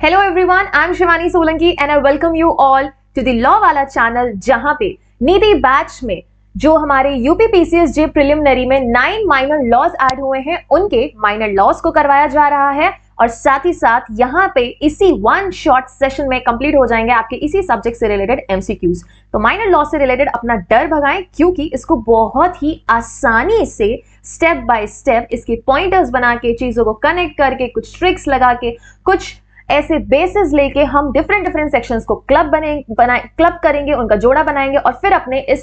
Hello everyone, I am Shivani Solanki and I welcome you all to the law वाला channel, जहां पे नीति batch में जो हमारे यूपी पीसीएस जे प्रिलिमिनरी में 9 माइनर लॉज ऐड हुए हैं, उनके माइनर लॉज को करवाया जा रहा है और साथ ही साथ यहाँ पे इसी वन शॉर्ट सेशन में कंप्लीट हो जाएंगे आपके इसी सब्जेक्ट से रिलेटेड एमसीक्यूज। तो माइनर लॉ से रिलेटेड अपना डर भगाएं, क्योंकि इसको बहुत ही आसानी से स्टेप बाय स्टेप इसके पॉइंटर्स बना के, चीजों को कनेक्ट करके, कुछ ट्रिक्स लगा के, कुछ ऐसे बेसिस लेके हम डिफरेंट सेक्शंस को क्लब करेंगे, उनका जोड़ा बनाएंगे और फिर अपने इस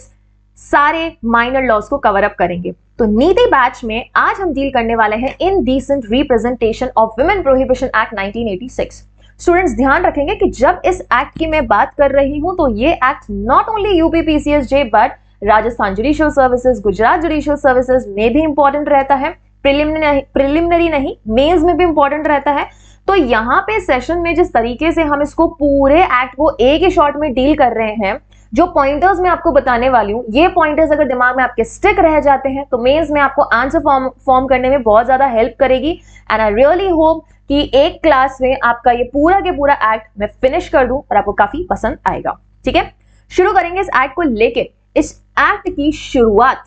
सारे माइनर लॉज को कवर अप करेंगे। तो नीति बैच में आज हम डील करने वाले हैं indecent representation of women prohibition act 1986। Students ध्यान रखेंगे कि जब इस एक्ट की मैं बात कर रही हूं तो ये act not only UP PCS but Rajasthan judicial services, Gujarat judicial services में भी इंपॉर्टेंट रहता है। प्रिलिमिनरी नहीं, मेंस में भी इंपॉर्टेंट रहता है। तो यहाँ पे सेशन में जिस तरीके से हम इसको पूरे एक्ट को एक ही शॉट में डील कर रहे हैं, जो पॉइंटर्स मैं आपको बताने वाली हूँ, ये पॉइंटर्स अगर दिमाग में आपके स्टिक रह जाते हैं तो मेंस में आपको आंसर फॉर्म करने में बहुत ज्यादा हेल्प करेगी। एंड आई रियली होप कि एक क्लास में आपका ये पूरा के पूरा एक्ट मैं फिनिश कर दूं और आपको काफी पसंद आएगा। ठीक है, शुरू करेंगे इस एक्ट को लेके। इस एक्ट की शुरुआत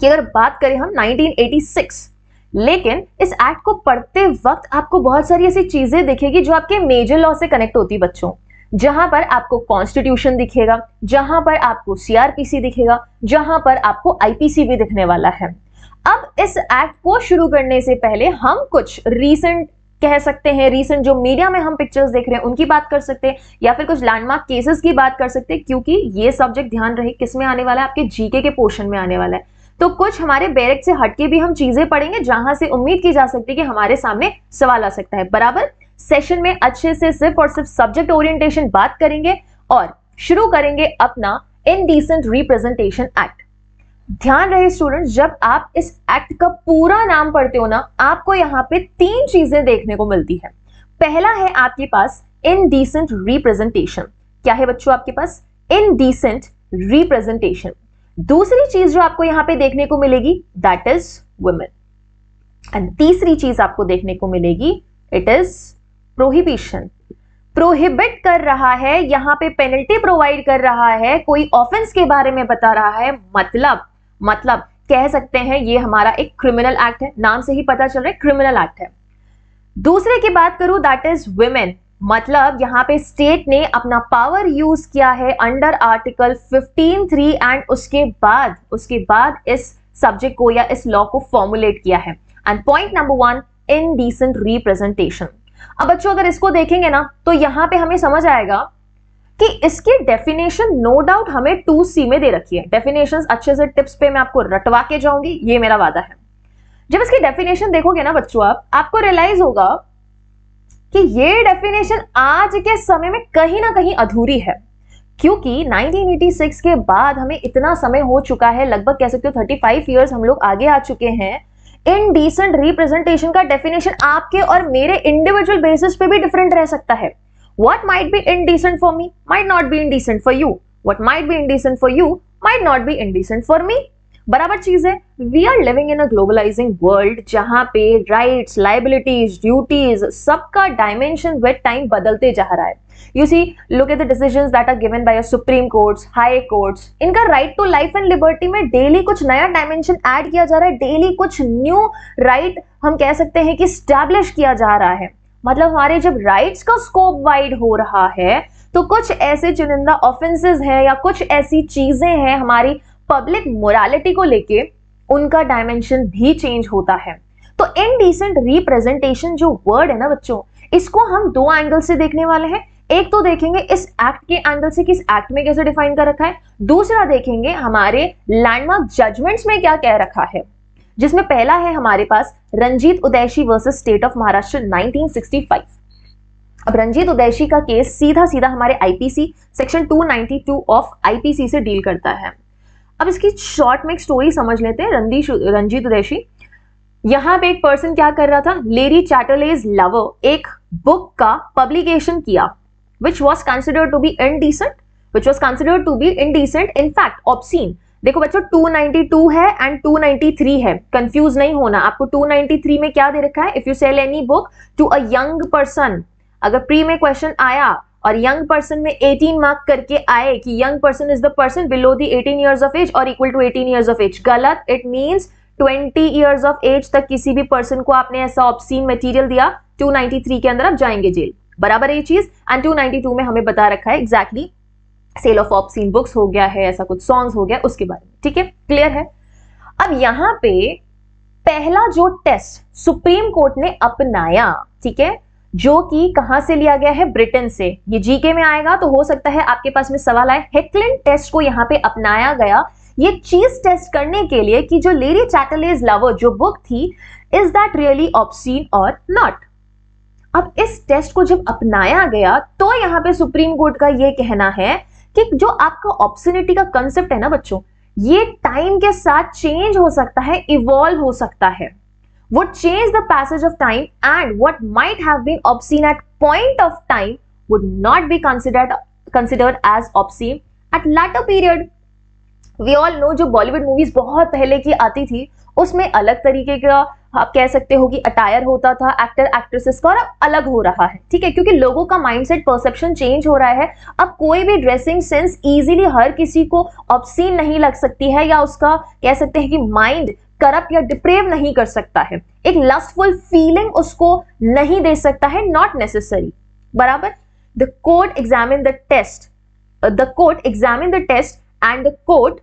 की अगर बात करें हम 1986, लेकिन इस एक्ट को पढ़ते वक्त आपको बहुत सारी ऐसी चीजें दिखेगी जो आपके मेजर लॉ से कनेक्ट होती बच्चों। जहां पर आपको कॉन्स्टिट्यूशन दिखेगा, जहां पर आपको सीआरपीसी दिखेगा, जहां पर आपको आईपीसी भी दिखने वाला है। अब इस एक्ट को शुरू करने से पहले हम कुछ रीसेंट कह सकते हैं, रीसेंट जो मीडिया में हम पिक्चर्स देख रहे हैं उनकी बात कर सकते हैं, या फिर कुछ लैंडमार्क केसेस की बात कर सकते हैं, क्योंकि ये सब्जेक्ट ध्यान रहे किस में आने वाला है, आपके जीके के पोर्शन में आने वाला है। तो कुछ हमारे बैरक से हटके भी हम चीजें पढ़ेंगे जहां से उम्मीद की जा सकती है कि हमारे सामने सवाल आ सकता है। बराबर सेशन में अच्छे से सिर्फ और सिर्फ सब्जेक्ट ओरिएंटेशन बात करेंगे और शुरू करेंगे अपना इनडिसेंट रिप्रेजेंटेशन एक्ट। ध्यान रहे स्टूडेंट्स, जब आप इस एक्ट का पूरा नाम पढ़ते हो ना, आपको यहाँ पे 3 चीजें देखने को मिलती है। पहला है आपके पास इनडिसेंट रिप्रेजेंटेशन। क्या है बच्चों आपके पास? Indecent representation. दूसरी चीज जो आपको यहां पे देखने को मिलेगी दैट इज वुमेन, एंड तीसरी चीज आपको देखने को मिलेगी इट इज प्रोहिबिशन। प्रोहिबिट कर रहा है, यहां पे पेनल्टी प्रोवाइड कर रहा है, कोई ऑफेंस के बारे में बता रहा है। मतलब कह सकते हैं ये हमारा एक क्रिमिनल एक्ट है, नाम से ही पता चल रहा है क्रिमिनल एक्ट है। दूसरे की बात करूं दैट इज वुमेन, मतलब यहां पे स्टेट ने अपना पावर यूज किया है अंडर आर्टिकल 15(3) एंड उसके बाद इस सब्जेक्ट को या इस लॉ को फॉर्मुलेट किया है। And point number 1, indecent representation. अब बच्चों अगर इसको देखेंगे ना तो यहां पे हमें समझ आएगा कि इसकी डेफिनेशन नो डाउट हमें 2C में दे रखी है। डेफिनेशंस अच्छे से टिप्स पे मैं आपको रटवा के जाऊंगी, ये मेरा वादा है। जब इसकी डेफिनेशन देखोगे ना बच्चों, आपको रियलाइज होगा कि ये डेफिनेशन आज के समय में कहीं ना कहीं अधूरी है, क्योंकि 1986 के बाद हमें इतना समय हो चुका है, लगभग कह सकते हो 35 इयर्स हम लोग आगे आ चुके हैं। इनडिसेंट रिप्रेजेंटेशन का डेफिनेशन आपके और मेरे इंडिविजुअल बेसिस पे भी डिफरेंट रह सकता है। What might be indecent for me might not be indecent for you, what might be indecent for you might not be indecent for me. बराबर चीज है। We are living in a globalising world, जहां पे rights, liabilities, duties, सबका dimension with time बदलते जा रहा है। You see, look at the decisions that are given by supreme courts, high courts. इनका right to life and liberty में daily कुछ नया डायमेंशन ऐड किया जा रहा है, डेली कुछ न्यू राइट हम कह सकते हैं कि स्टैब्लिश किया जा रहा है। मतलब हमारे जब राइट्स का स्कोप वाइड हो रहा है तो कुछ ऐसे चुनिंदा ऑफेंसेस हैं या कुछ ऐसी चीजें हैं हमारी पब्लिक मोरालिटी को लेके, उनका डायमेंशन भी चेंज होता है। तो इनडिसेंट रिप्रेजेंटेशन जो वर्ड है ना बच्चों, इसको हम 2 एंगल से देखने वाले हैं। एक तो देखेंगे इस एक्ट के एंगल से कि इस एक्ट में कैसे डिफाइन कर रखा है, दूसरा देखेंगे हमारे लैंडमार्क जजमेंट्स में क्या कह रखा है, जिसमें पहला है हमारे पास Ranjit Udeshi versus state of Maharashtra 1965। अब रंजीत उदैशी का केस सीधा हमारे आईपीसी सेक्शन 292 ऑफ आईपीसी से डील करता है। अब इसकी शॉर्ट में एक स्टोरी समझ लेते हैं। रंजीत उदैशी, यहां पे एक पर्सन क्या कर रहा था, लेडी चैटरलेज लवर, एक बुक का पब्लिकेशन किया which was considered to be indecent, in fact obscene। देखो बच्चों 292 है एंड 293 है, कंफ्यूज नहीं होना। आपको 293 में क्या दे रखा है, if you sell any book to a young person, अगर प्री में क्वेश्चन आया और यंग पर्सन में 18 मार्क करके आए कि young person is the person below the 18 years of age और equal to 18 years of age, गलत। It means 20 years of age तक किसी भी पर्सन को आपने ऐसा ऑब्सीन मटेरियल दिया, 293 के अंदर आप जाएंगे जेल, बराबर है ये चीज। एंड 292 में हमें बता रखा है exactly sale of obscene books हो गया है, ऐसा कुछ सॉन्ग्स हो गया उसके बारे में, ठीक है, क्लियर है। अब यहां पे पहला जो टेस्ट सुप्रीम कोर्ट ने अपनाया, ठीक है, जो कि कहां से लिया गया है, ब्रिटेन से। ये जीके में आएगा तो हो सकता है आपके पास में सवाल आए। हेकलिन टेस्ट को यहां पे अपनाया गया ये चीज टेस्ट करने के लिए कि जो लेडी चैटरलेज लवर जो बुक थी, इज दैट रियली ऑब्सीन और नॉट। अब इस टेस्ट को जब अपनाया गया तो यहां पे सुप्रीम कोर्ट का ये कहना है कि जो आपका ऑब्सिनिटी का कंसेप्ट है ना बच्चों, ये टाइम के साथ चेंज हो सकता है, इवॉल्व हो सकता है। would change the passage of time and what might have been obscene at point of time would not be considered as obscene at latter period. We all know जो Bollywood movies बहुत पहले की आती थी उसमें अलग तरीके का आप कह सकते हो कि अटायर होता था एक्टर एक्ट्रेसेस का, और अब अलग हो रहा है, ठीक है, क्योंकि लोगों का माइंडसेट परसेप्शन चेंज हो रहा है। अब कोई भी ड्रेसिंग सेंस इजीली हर किसी को ऑब्सीन नहीं लग सकती है, या उसका कह सकते हैं कि माइंड करप्ट या डिप्रेव नहीं कर सकता है, एक लस्टफुल फीलिंग उसको नहीं दे सकता है, नॉट नेसेसरी, बराबर। The court examine the test, the court examine the test and the court,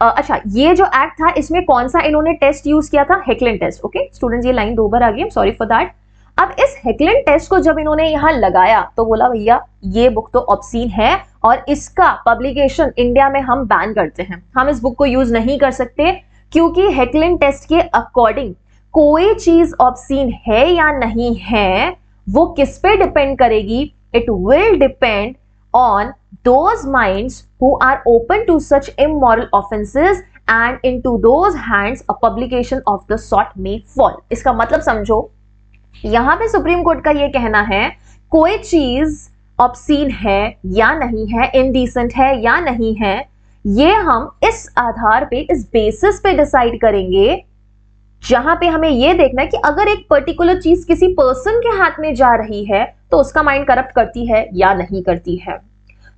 अच्छा ये जो एक्ट था इसमें कौन सा इन्होंने टेस्ट यूज किया था, हेकलिन टेस्ट। ओके स्टूडेंट्स, ये लाइन 2 बार आ गई, सॉरी फॉर दैट। अब इस हेकलिन टेस्ट को जब इन्होंने यहां लगाया तो बोला भैया ये बुक तो ऑब्सीन है और इसका पब्लिकेशन इंडिया में हम बैन करते हैं, हम इस बुक को यूज नहीं कर सकते, क्योंकि हेकलिन टेस्ट के अकॉर्डिंग कोई चीज ऑब्सीन है या नहीं है वो किस पे डिपेंड करेगी, it will depend on those minds who are open to such immoral offenses and into those hands a publication of the sort may fall. इसका मतलब समझो, यहां पे सुप्रीम कोर्ट का ये कहना है कोई चीज ऑब्सीन है या नहीं है, इनडिसेंट है या नहीं है, ये हम इस आधार पे, इस बेसिस पे डिसाइड करेंगे, जहां पे हमें ये देखना है कि अगर एक पर्टिकुलर चीज किसी पर्सन के हाथ में जा रही है तो उसका माइंड करप्ट करती है या नहीं करती है।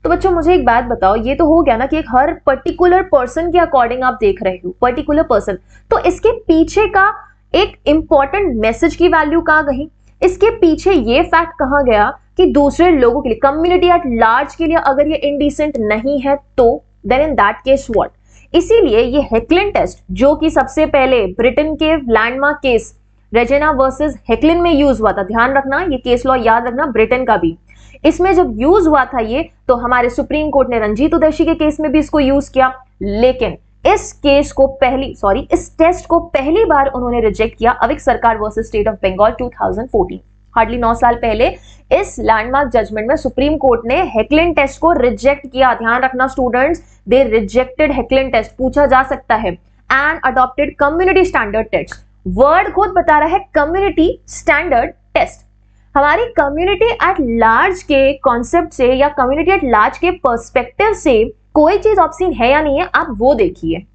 तो बच्चों मुझे एक बात बताओ, ये तो हो गया ना कि एक हर पर्टिकुलर पर्सन के अकॉर्डिंग आप देख रहे हो, पर्टिकुलर पर्सन, तो इसके पीछे का एक इंपॉर्टेंट मैसेज की वैल्यू कहां गई, इसके पीछे ये फैक्ट कहां गया कि दूसरे लोगों के लिए, कम्युनिटी एट लार्ज के लिए अगर ये इनडिसेंट नहीं है तो then in that case what. इसीलिए ये हेकलिन टेस्ट जो कि सबसे पहले ब्रिटेन के लैंडमार्क केस रेजेना वर्सेस हेकलिन में यूज हुआ था, ध्यान रखना ये केस लॉ याद रखना, ब्रिटेन का भी, इसमें जब यूज हुआ था ये, तो हमारे सुप्रीम कोर्ट ने रंजीत उदैशी के केस में भी इसको यूज किया, लेकिन इस केस को इस टेस्ट को पहली बार उन्होंने रिजेक्ट किया Aveek Sarkar versus state of Bengal 2014, hardly 9 साल पहले इस लैंडमार्क जजमेंट में सुप्रीम कोर्ट ने हेकलिन टेस्ट को रिजेक्ट किया। ध्यान रखना students, they rejected Hicklin test, पूछा जा सकता है, and adopted community standard test. Word खुद बता रहा है कम्युनिटी स्टैंडर्ड टेस्ट। हमारी कम्युनिटी एट लार्ज के कॉन्सेप्ट से या कम्युनिटी एट लार्ज के पर्सपेक्टिव से कोई चीज ऑब्सीन है या नहीं है, आप वो देखिए।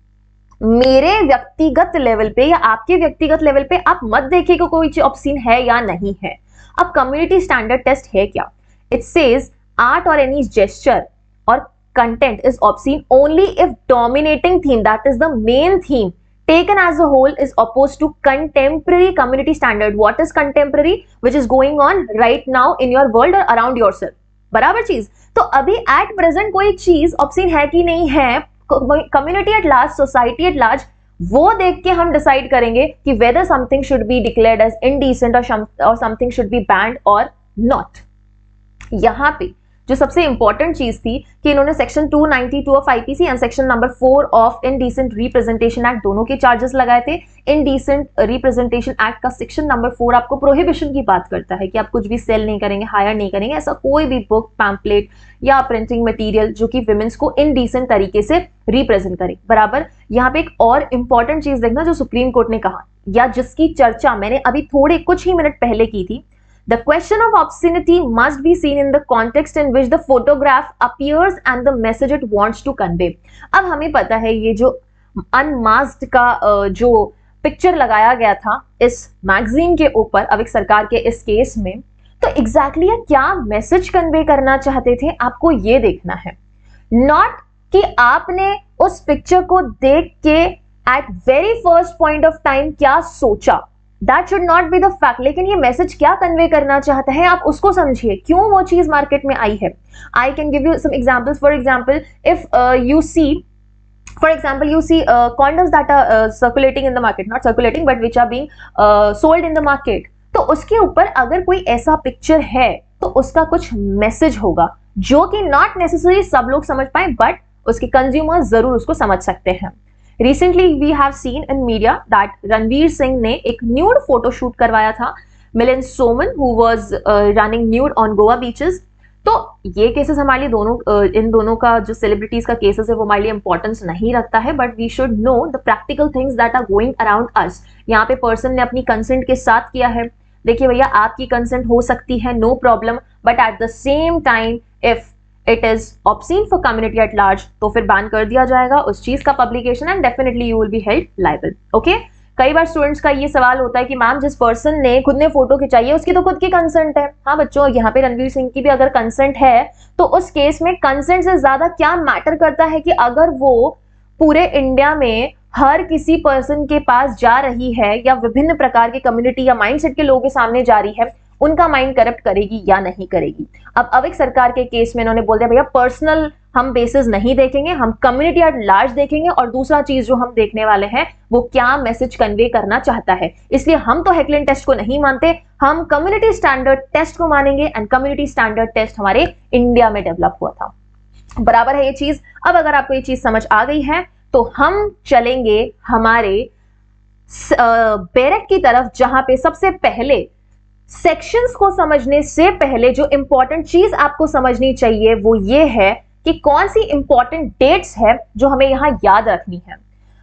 मेरे व्यक्तिगत लेवल पे या आपके व्यक्तिगत लेवल पे आप मत देखिए कि कोई चीज ऑब्सीन है या नहीं है। अब कम्युनिटी स्टैंडर्ड टेस्ट है क्या, इट सेज आर्ट और एनी जेस्चर और content is obscene only if dominating theme, that is the main theme taken as a whole is opposed to contemporary community standard. What is contemporary? Which is going on right now in your world or around yourself. बराबर चीज। तो अभी at present कोई चीज obscene है कि नहीं है, community at large, society at large, वो देख के हम डिसाइड करेंगे कि whether something should be declared as indecent or something should be banned or not. यहां पे जो सबसे इंपॉर्टेंट चीज थी कि इन्होंने section 292 of IPC and section number 4 of indecent representation act दोनों के चार्जेस लगाए थे। इनडिसेंट रिप्रेजेंटेशन एक्ट का सेक्शन नंबर 4 आपको प्रोहिबिशन की बात करता है कि आप कुछ भी सेल नहीं करेंगे, हायर नहीं करेंगे, ऐसा कोई भी बुक, पैम्पलेट या प्रिंटिंग मटीरियल जो कि विमेंस को इनडिसेंट तरीके से रिप्रेजेंट करे, बराबर। यहाँ पे एक और इंपॉर्टेंट चीज देखना जो सुप्रीम कोर्ट ने कहा या जिसकी चर्चा मैंने अभी थोड़े कुछ ही मिनट पहले की थी, The question of obscenity must be seen in the context in which the photograph appears and the message it wants to convey. अब हमें पता है ये जो अनमास्क्ड का जो पिक्चर लगाया गया था इस मैगजीन के ऊपर अविक सरकार के इस केस में, तो एग्जैक्टली क्या मैसेज कन्वे करना चाहते थे, आपको ये देखना है। नॉट कि आपने उस पिक्चर को देख के at very first point of time क्या सोचा, that should not be the fact. लेकिन ये मैसेज क्या कन्वे करना चाहता है आप उसको समझिए, क्यों वो चीज मार्केट में आई है। I can give you some examples. For example, if you see condoms that are circulating in the market, not circulating but which are being sold in the market, तो उसके ऊपर अगर कोई ऐसा पिक्चर है तो उसका कुछ मैसेज होगा जो कि नॉट नेसेसरी सब लोग समझ पाए, बट उसके कंज्यूमर्स जरूर उसको समझ सकते हैं। Recently we have seen in media that Ranveer Singh ने एक न्यूड फोटो शूट करवाया था Milind Soman who was running nude on Goa beaches. तो ये केसेस हमारे लिए इन दोनों का जो सेलिब्रिटीज का केसेस है वो हमारे लिए इंपॉर्टेंस नहीं रखता है, but we should know the practical things that are going around us. यहाँ पे पर्सन ने अपनी कंसेंट के साथ किया है। देखिए भैया, आपकी कंसेंट हो सकती है, no problem, but at the same time if it is obscene for community at large तो फिर बैन कर दिया जाएगा उस चीज का publication, and definitely you will be held liable. Okay, कई बार स्टूडेंट्स का ये सवाल होता है कि मैम जिस पर्सन ने खुद ने फोटो खिंचाई है उसकी तो खुद की कंसेंट है। हाँ बच्चों, यहाँ पे रणवीर सिंह की भी अगर कंसेंट है तो उस केस में कंसेंट से ज्यादा क्या मैटर करता है कि अगर वो पूरे इंडिया में हर किसी पर्सन के पास जा रही है या विभिन्न प्रकार के कम्युनिटी या माइंडसेट के लोगों के सामने जा रही है, उनका माइंड करप्ट करेगी या नहीं करेगी। अब एक सरकार के केस में इन्होंने बोल दिया भैया पर्सनल हम बेसिस नहीं देखेंगे, हम कम्युनिटी एट लार्ज देखेंगे, और दूसरा चीज जो हम देखने वाले हैं वो क्या मैसेज कन्वे करना चाहता है। इसलिए हम तो हेकलिन टेस्ट को नहीं मानते, हम कम्युनिटी स्टैंडर्ड टेस्ट को मानेंगे, एंड कम्युनिटी स्टैंडर्ड टेस्ट हमारे इंडिया में डेवलप हुआ था। बराबर है ये चीज। अब अगर आपको ये चीज समझ आ गई है तो हम चलेंगे हमारे बैरक की तरफ, जहां पे सबसे पहले सेक्शंस को समझने से पहले जो इंपॉर्टेंट चीज आपको समझनी चाहिए वो ये है कि कौन सी इंपॉर्टेंट डेट्स है जो हमें यहां याद रखनी है।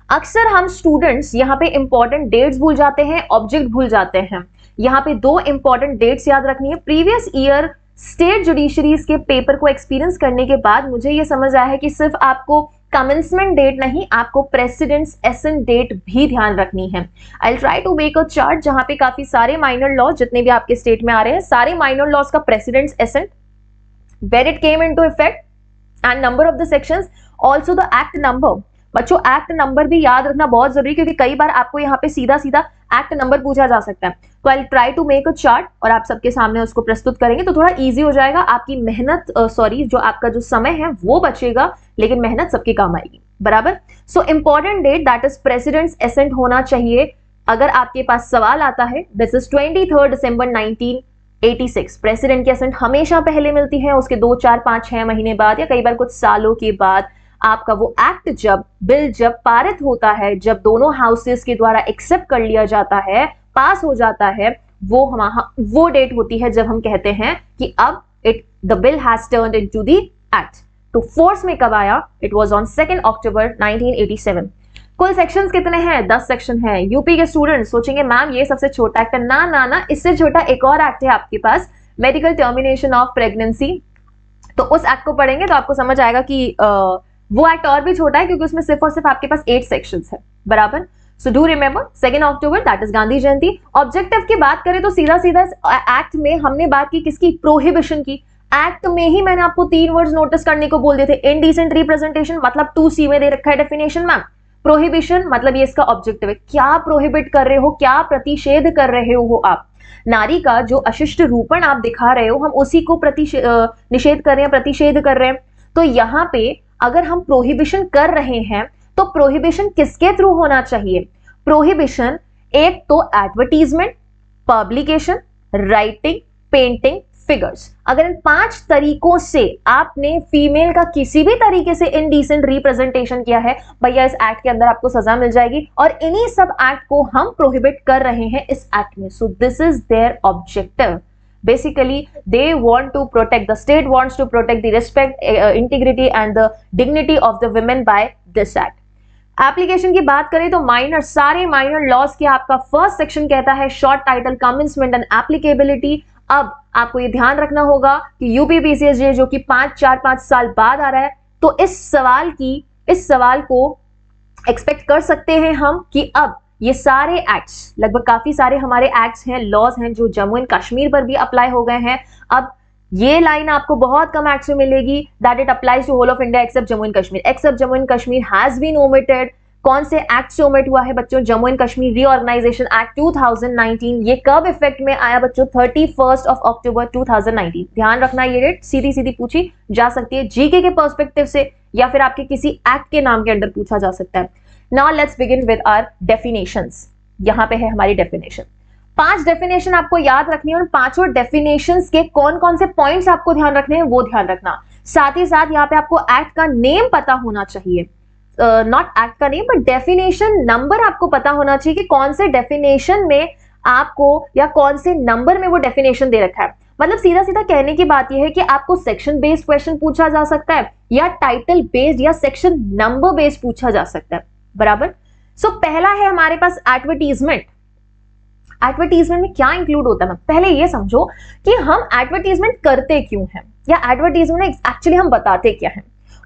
अक्सर हम स्टूडेंट्स यहाँ पे इंपॉर्टेंट डेट्स भूल जाते हैं, ऑब्जेक्ट भूल जाते हैं। यहाँ पे दो इंपॉर्टेंट डेट्स याद रखनी है। प्रीवियस ईयर स्टेट जुडिशरीज के पेपर को एक्सपीरियंस करने के बाद मुझे ये समझ आया है कि सिर्फ आपको कमेंसमेंट डेट नहीं, आपको प्रेसिडेंट्स एसेंट डेट भी ध्यान रखनी है। I will try to make a chart जहां पे काफी सारे माइनर लॉज जितने भी आपके स्टेट में आ रहे हैं, सारे माइनर लॉज का president's assent, where it came into effect, and number of the sections, also the act number. बच्चों, एक्ट नंबर भी याद रखना बहुत जरूरी है क्योंकि कई बार आपको यहाँ पे सीधा सीधा एक्ट नंबर पूछा जा सकता है। तो I try to make a chart और आप सबके सामने उसको प्रस्तुत करेंगे तो थोड़ा इजी हो जाएगा। आपकी मेहनत जो आपका जो समय है वो बचेगा, लेकिन मेहनत सबके काम आएगी। बराबर। So important date that is president's assent होना चाहिए। अगर आपके पास सवाल आता है, दिस इज 23 दिसंबर 1986। प्रेसिडेंट की एसेंट हमेशा पहले मिलती है, उसके 2, 4, 5, 6 महीने बाद या कई बार कुछ सालों के बाद आपका वो एक्ट जब पारित होता है, जब दोनों हाउसेस के द्वारा एक्सेप्ट कर लिया जाता है, पास हो जाता है, वो डेट होती है जब हम कहते हैं कि अब the bill has turned into the act. तो फोर्स में कब आया? इट वाज ऑन 2 अक्टूबर 1987। कुल सेक्शंस कितने हैं? 10 सेक्शन है। यूपी के स्टूडेंट्स सोचेंगे मैम ये सबसे छोटा एक्ट है। ना, इससे छोटा एक और एक्ट है आपके पास, मेडिकल टर्मिनेशन ऑफ प्रेगनेंसी। तो उस एक्ट को पढ़ेंगे तो आपको समझ आएगा कि वो एक्ट और भी छोटा है क्योंकि उसमें सिर्फ और सिर्फ आपके पास 8 सेक्शंस है। बराबर। So do remember 2 October that is Gandhi Jayanti. Objective की बात करें तो सीधा एक्ट में हमने बात की किसकी? प्रोहिबिशन की। एक्ट में ही मैंने आपको 3 वर्ड्स नोटिस करने को बोल दिए थे। इनडिसेंट रिप्रेजेंटेशन मतलब 2C में दे रखा है डेफिनेशन मैम। प्रोहिबिशन मतलब ये इसका ऑब्जेक्टिव है, क्या प्रोहिबिट कर रहे हो, क्या प्रतिषेध कर रहे हो आप। नारी का जो अशिष्ट रूपण आप दिखा रहे हो, हम उसी को निषेध कर रहे हैं, प्रतिषेध कर रहे हैं। तो यहाँ पे अगर हम प्रोहिबिशन कर रहे हैं तो प्रोहिबिशन किसके थ्रू होना चाहिए? प्रोहिबिशन एक तो advertisement, publication, writing, painting, figures. अगर इन 5 तरीकों से आपने फीमेल का किसी भी तरीके से इनडिसेंट रिप्रेजेंटेशन किया है, भैया इस एक्ट के अंदर आपको सजा मिल जाएगी, और इन्हीं सब एक्ट को हम प्रोहिबिट कर रहे हैं इस एक्ट में। So this is there objective. Basically, they want to protect, the state wants to protect the respect, integrity and the dignity of the women by this act. Application की बात करें तो माइनर, सारे माइनर लॉज के आपका first section कहता है short title, commencement and applicability. अब आपको ये ध्यान रखना होगा कि यूपी पीसीएसजे जो कि 4-5 साल बाद आ रहा है, तो इस सवाल को एक्सपेक्ट कर सकते हैं हम कि अब ये सारे एक्ट्स, लगभग काफी सारे हमारे एक्ट्स हैं, लॉज हैं जो जम्मू एंड कश्मीर पर भी अप्लाई हो गए हैं। अब ये लाइन आपको बहुत कम एक्ट्स में मिलेगी, that it applies to whole of India except Jammu and Kashmir. Except Jammu and Kashmir has been omitted. कौन से एक्ट से ओमिट हुआ है बच्चों? Jammu and Kashmir reorganisation act 2019। ये कब इफेक्ट में आया बच्चों? 31 अक्टूबर 2019। ध्यान रखना, ये डेट सीधी सीधी पूछी जा सकती है जीके के पर्सपेक्टिव से, या फिर आपके किसी एक्ट के नाम के अंदर पूछा जा सकता है। Now let's begin with our definitions. यहां पे है हमारी डेफिनेशन। 5 डेफिनेशन आपको याद रखनी है, और पांचों डेफिनेशंस के कौन कौन से पॉइंट्स आपको ध्यान रखने हैं वो ध्यान रखना। साथ ही साथ यहाँ पे आपको एक्ट का नेम पता होना चाहिए, नॉट एक्ट का नेम बट डेफिनेशन नंबर आपको पता होना चाहिए कि कौन से डेफिनेशन में आपको या कौन से नंबर में वो डेफिनेशन दे रखा है। मतलब सीधा सीधा कहने की बात यह है कि आपको सेक्शन बेस्ड क्वेश्चन पूछा जा सकता है, या टाइटल बेस्ड या सेक्शन नंबर बेस्ड पूछा जा सकता है, बराबर। सो पहला है हमारे पास एडवर्टीजमेंट। एडवर्टीजमेंट में क्या इंक्लूड होता है? पहले ये समझो कि हम एडवर्टीजमेंट करते क्यों हैं, या एडवर्टीजमेंट में एक्चुअली हम बताते क्या हैं।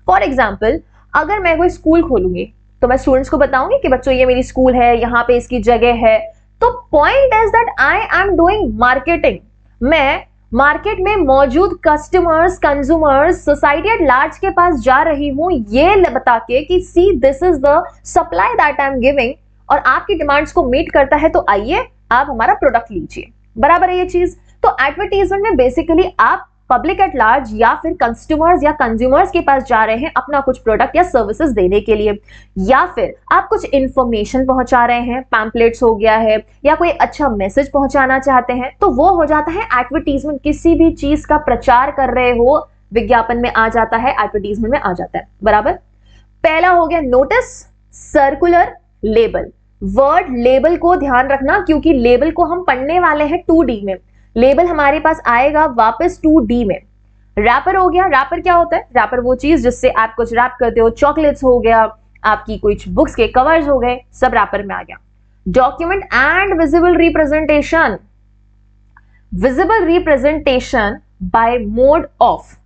फॉर एग्जाम्पल, अगर मैं कोई स्कूल खोलूंगी तो मैं स्टूडेंट्स को बताऊंगी कि बच्चों ये मेरी स्कूल है, यहाँ पे इसकी जगह है। तो point is that I am doing marketing. मैं मार्केट में मौजूद customers, consumers, society at large के पास जा रही हूं ये बता के कि सी this is the supply that I am giving, और आपकी डिमांड्स को मीट करता है, तो आइए आप हमारा प्रोडक्ट लीजिए, बराबर है ये चीज। तो एडवर्टीजमेंट में बेसिकली आप पब्लिक एट लार्ज या फिर कस्टमर्स या कंज्यूमर्स के पास जा रहे हैं अपना कुछ प्रोडक्ट या सर्विसेज देने के लिए, या फिर आप कुछ इंफॉर्मेशन पहुंचा रहे हैं, पैम्पलेट्स हो गया है, या कोई अच्छा मैसेज पहुंचाना चाहते हैं, तो वो हो जाता है एडवर्टीजमेंट। किसी भी चीज का प्रचार कर रहे हो, विज्ञापन में आ जाता है, एडवर्टीजमेंट में आ जाता है, बराबर। पहला हो गया notice, circular, label. Word label को ध्यान रखना, क्योंकि लेबल को हम पढ़ने वाले हैं 2D में। लेबल हमारे पास आएगा वापस 2D में। रैपर हो गया। रैपर क्या होता है? रैपर वो चीज जिससे आप कुछ रैप करते हो, चॉकलेट्स हो गया, आपकी कुछ बुक्स के कवर्स हो गए, सब रैपर में आ गया। Document and visible representation. Visible representation bye mode of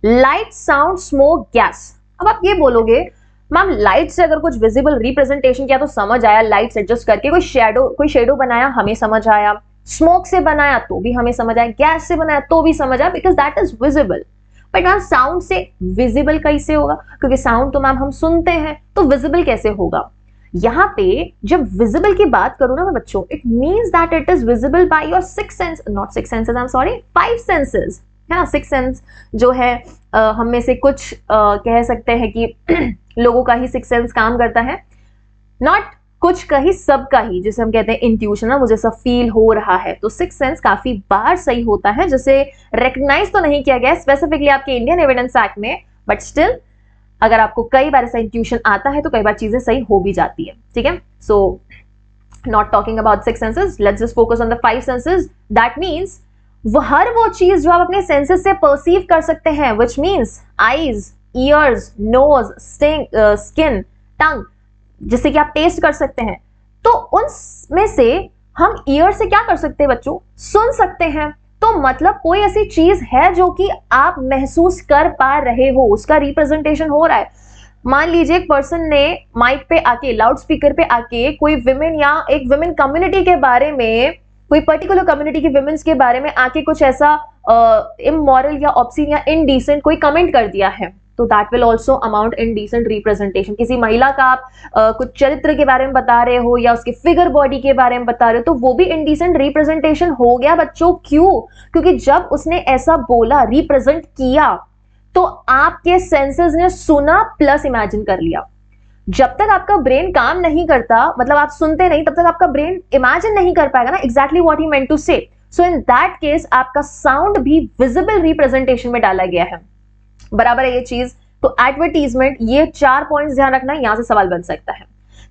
light, sound, smoke, gas. अब आप ये बोलोगे मैम लाइट से अगर कुछ विजिबल रिप्रेजेंटेशन किया तो समझ आया, लाइट्स एडजस्ट करके कोई शेडो बनाया हमें समझ आया, स्मोक से बनाया तो भी हमें समझ आया, गैस से बनाया तो भी समझ आया, because that is visible. But ma'am sound से विजिबल कैसे होगा? क्योंकि साउंड तो मैम हम सुनते हैं, तो विजिबल कैसे होगा? यहाँ पे जब विजिबल की बात करूं ना मैं बच्चों, it means that it is visible by your 6 sense, not 6 senses, I am sorry, 5 senses है ना। 6 सेंस जो है हम में से कुछ कह सकते हैं कि लोगों का ही 6 सेंस काम करता है, नॉट कुछ का ही, सब का ही, जिसे हम कहते हैं इंट्यूशन ना, मुझे सब फील हो रहा है। तो 6 सेंस काफी बार सही होता है, जिसे रिकग्नाइज तो नहीं किया गया स्पेसिफिकली आपके इंडियन एविडेंस एक्ट में, बट स्टिल अगर आपको कई बार ऐसा इंट्यूशन आता है तो कई बार चीजें सही हो भी जाती है, ठीक है। So not talking about 6 senses, let's just focus on the 5 senses. That means हर वो चीज जो आप अपने सेंसेस से परसीव कर सकते हैं, which means eyes, ears, nose, skin, tongue, जिससे कि आप टेस्ट कर सकते हैं। तो उनमें से हम ईयर से क्या कर सकते हैं बच्चों? सुन सकते हैं। तो मतलब कोई ऐसी चीज है जो कि आप महसूस कर पा रहे हो, उसका रिप्रेजेंटेशन हो रहा है। मान लीजिए एक पर्सन ने माइक पे आके, लाउड स्पीकर पे आके कोई विमेन या एक विमेन कम्युनिटी के बारे में, कोई पर्टिकुलर कम्युनिटी की विमेन्स के बारे में आके कुछ ऐसा इमोरल या ऑब्सीन या इनडिसेंट कोई कमेंट कर दिया है, तो that will also amount indecent representation. किसी महिला का आप कुछ चरित्र के बारे में बता रहे हो या उसके फिगर बॉडी के बारे में बता रहे हो, तो वो भी इनडिसेंट रिप्रेजेंटेशन हो गया बच्चों। क्यों? क्योंकि जब उसने ऐसा बोला, रिप्रेजेंट किया, तो आपके सेंसेस ने सुना प्लस इमेजिन कर लिया। जब तक आपका ब्रेन काम नहीं करता, मतलब आप सुनते नहीं, तब तक आपका ब्रेन इमेजिन नहीं कर पाएगा ना exactly what he meant to say. So in that case आपका साउंड भी विजिबल रिप्रेजेंटेशन में डाला गया है, बराबर है ये चीज। तो एडवर्टीजमेंट, ये 4 पॉइंट्स ध्यान रखना, यहां से सवाल बन सकता है।